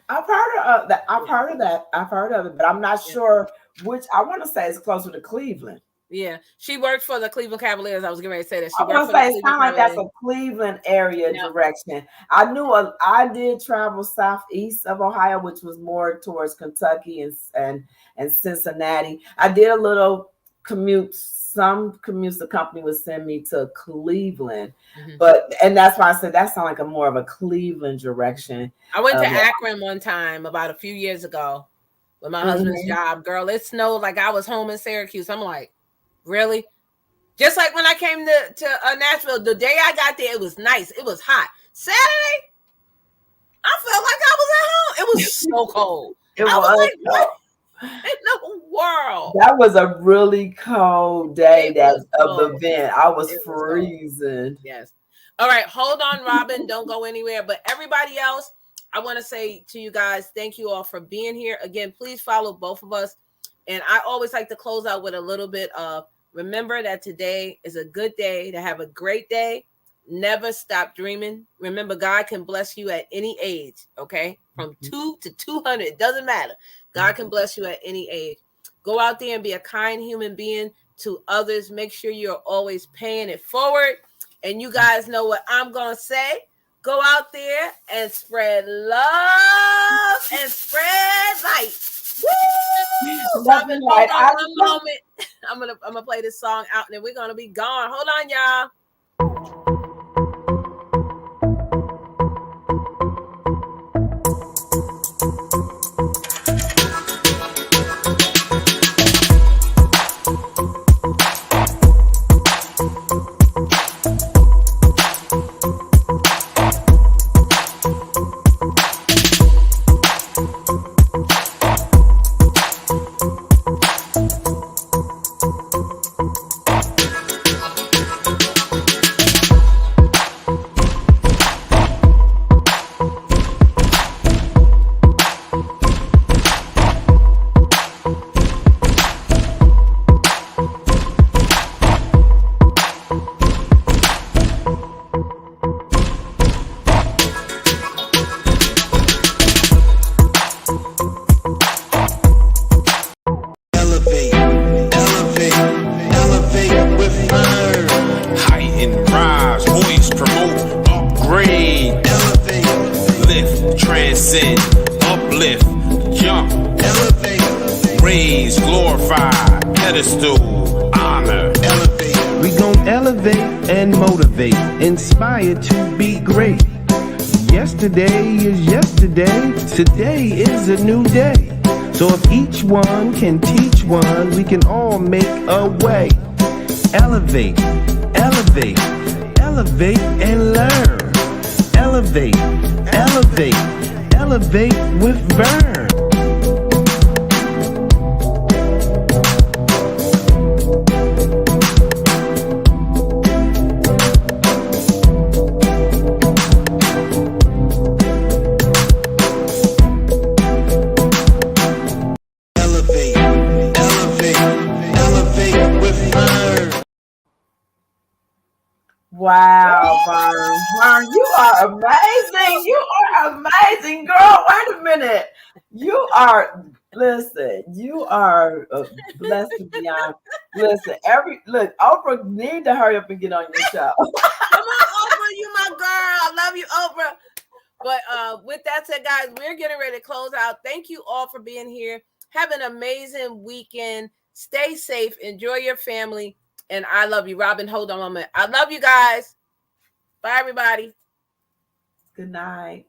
I've heard of that. I've heard of it, but I'm not sure which. I want to say it's closer to Cleveland. Yeah, she worked for the Cleveland Cavaliers. I was getting ready to say that. I want to say it sounds like that's a Cleveland area direction. I did travel southeast of Ohio, which was more towards Kentucky and Cincinnati. I did a little commute. Some commutes the company would send me to Cleveland, and that's why I said that sounds like a more of a Cleveland direction. I went to Akron one time about a few years ago with my husband's job. Girl, it snowed like I was home in Syracuse. I'm like, really? Just like when I came to Nashville, the day I got there, it was nice. It was hot. Saturday, I felt like I was at home. It was so cold. It was like, what in the world? That was a really cold day of the event. I was freezing. Yes. All right. Hold on, Robin. Don't go anywhere. But everybody else, I want to say to you guys, thank you all for being here. Again, please follow both of us. And I always like to close out with a little bit of remember that today is a good day to have a great day. Never stop dreaming. Remember, God can bless you at any age, okay? From 2 to 200, it doesn't matter. God can bless you at any age. Go out there and be a kind human being to others. Make sure you're always paying it forward. And you guys know what I'm going to say. Go out there and spread love and spread light. Woo! Robin, hold on one moment. I'm gonna play this song out, and then we're gonna be gone. Hold on, y'all. Inspired to be great. Yesterday is yesterday. Today is a new day. So if each one can teach one, we can all make a way. Elevate, elevate, elevate and learn. Elevate, elevate, elevate with Verne. Wow, Verne, you are amazing. You are amazing, girl. Wait a minute. You are, listen, you are blessed to beyond. Listen, look, Oprah need to hurry up and get on your show. Come on, Oprah, you my girl. I love you, Oprah. But with that said, guys, we're getting ready to close out. Thank you all for being here. Have an amazing weekend. Stay safe. Enjoy your family. And I love you. Robin, hold on a moment. I love you guys. Bye, everybody. Good night.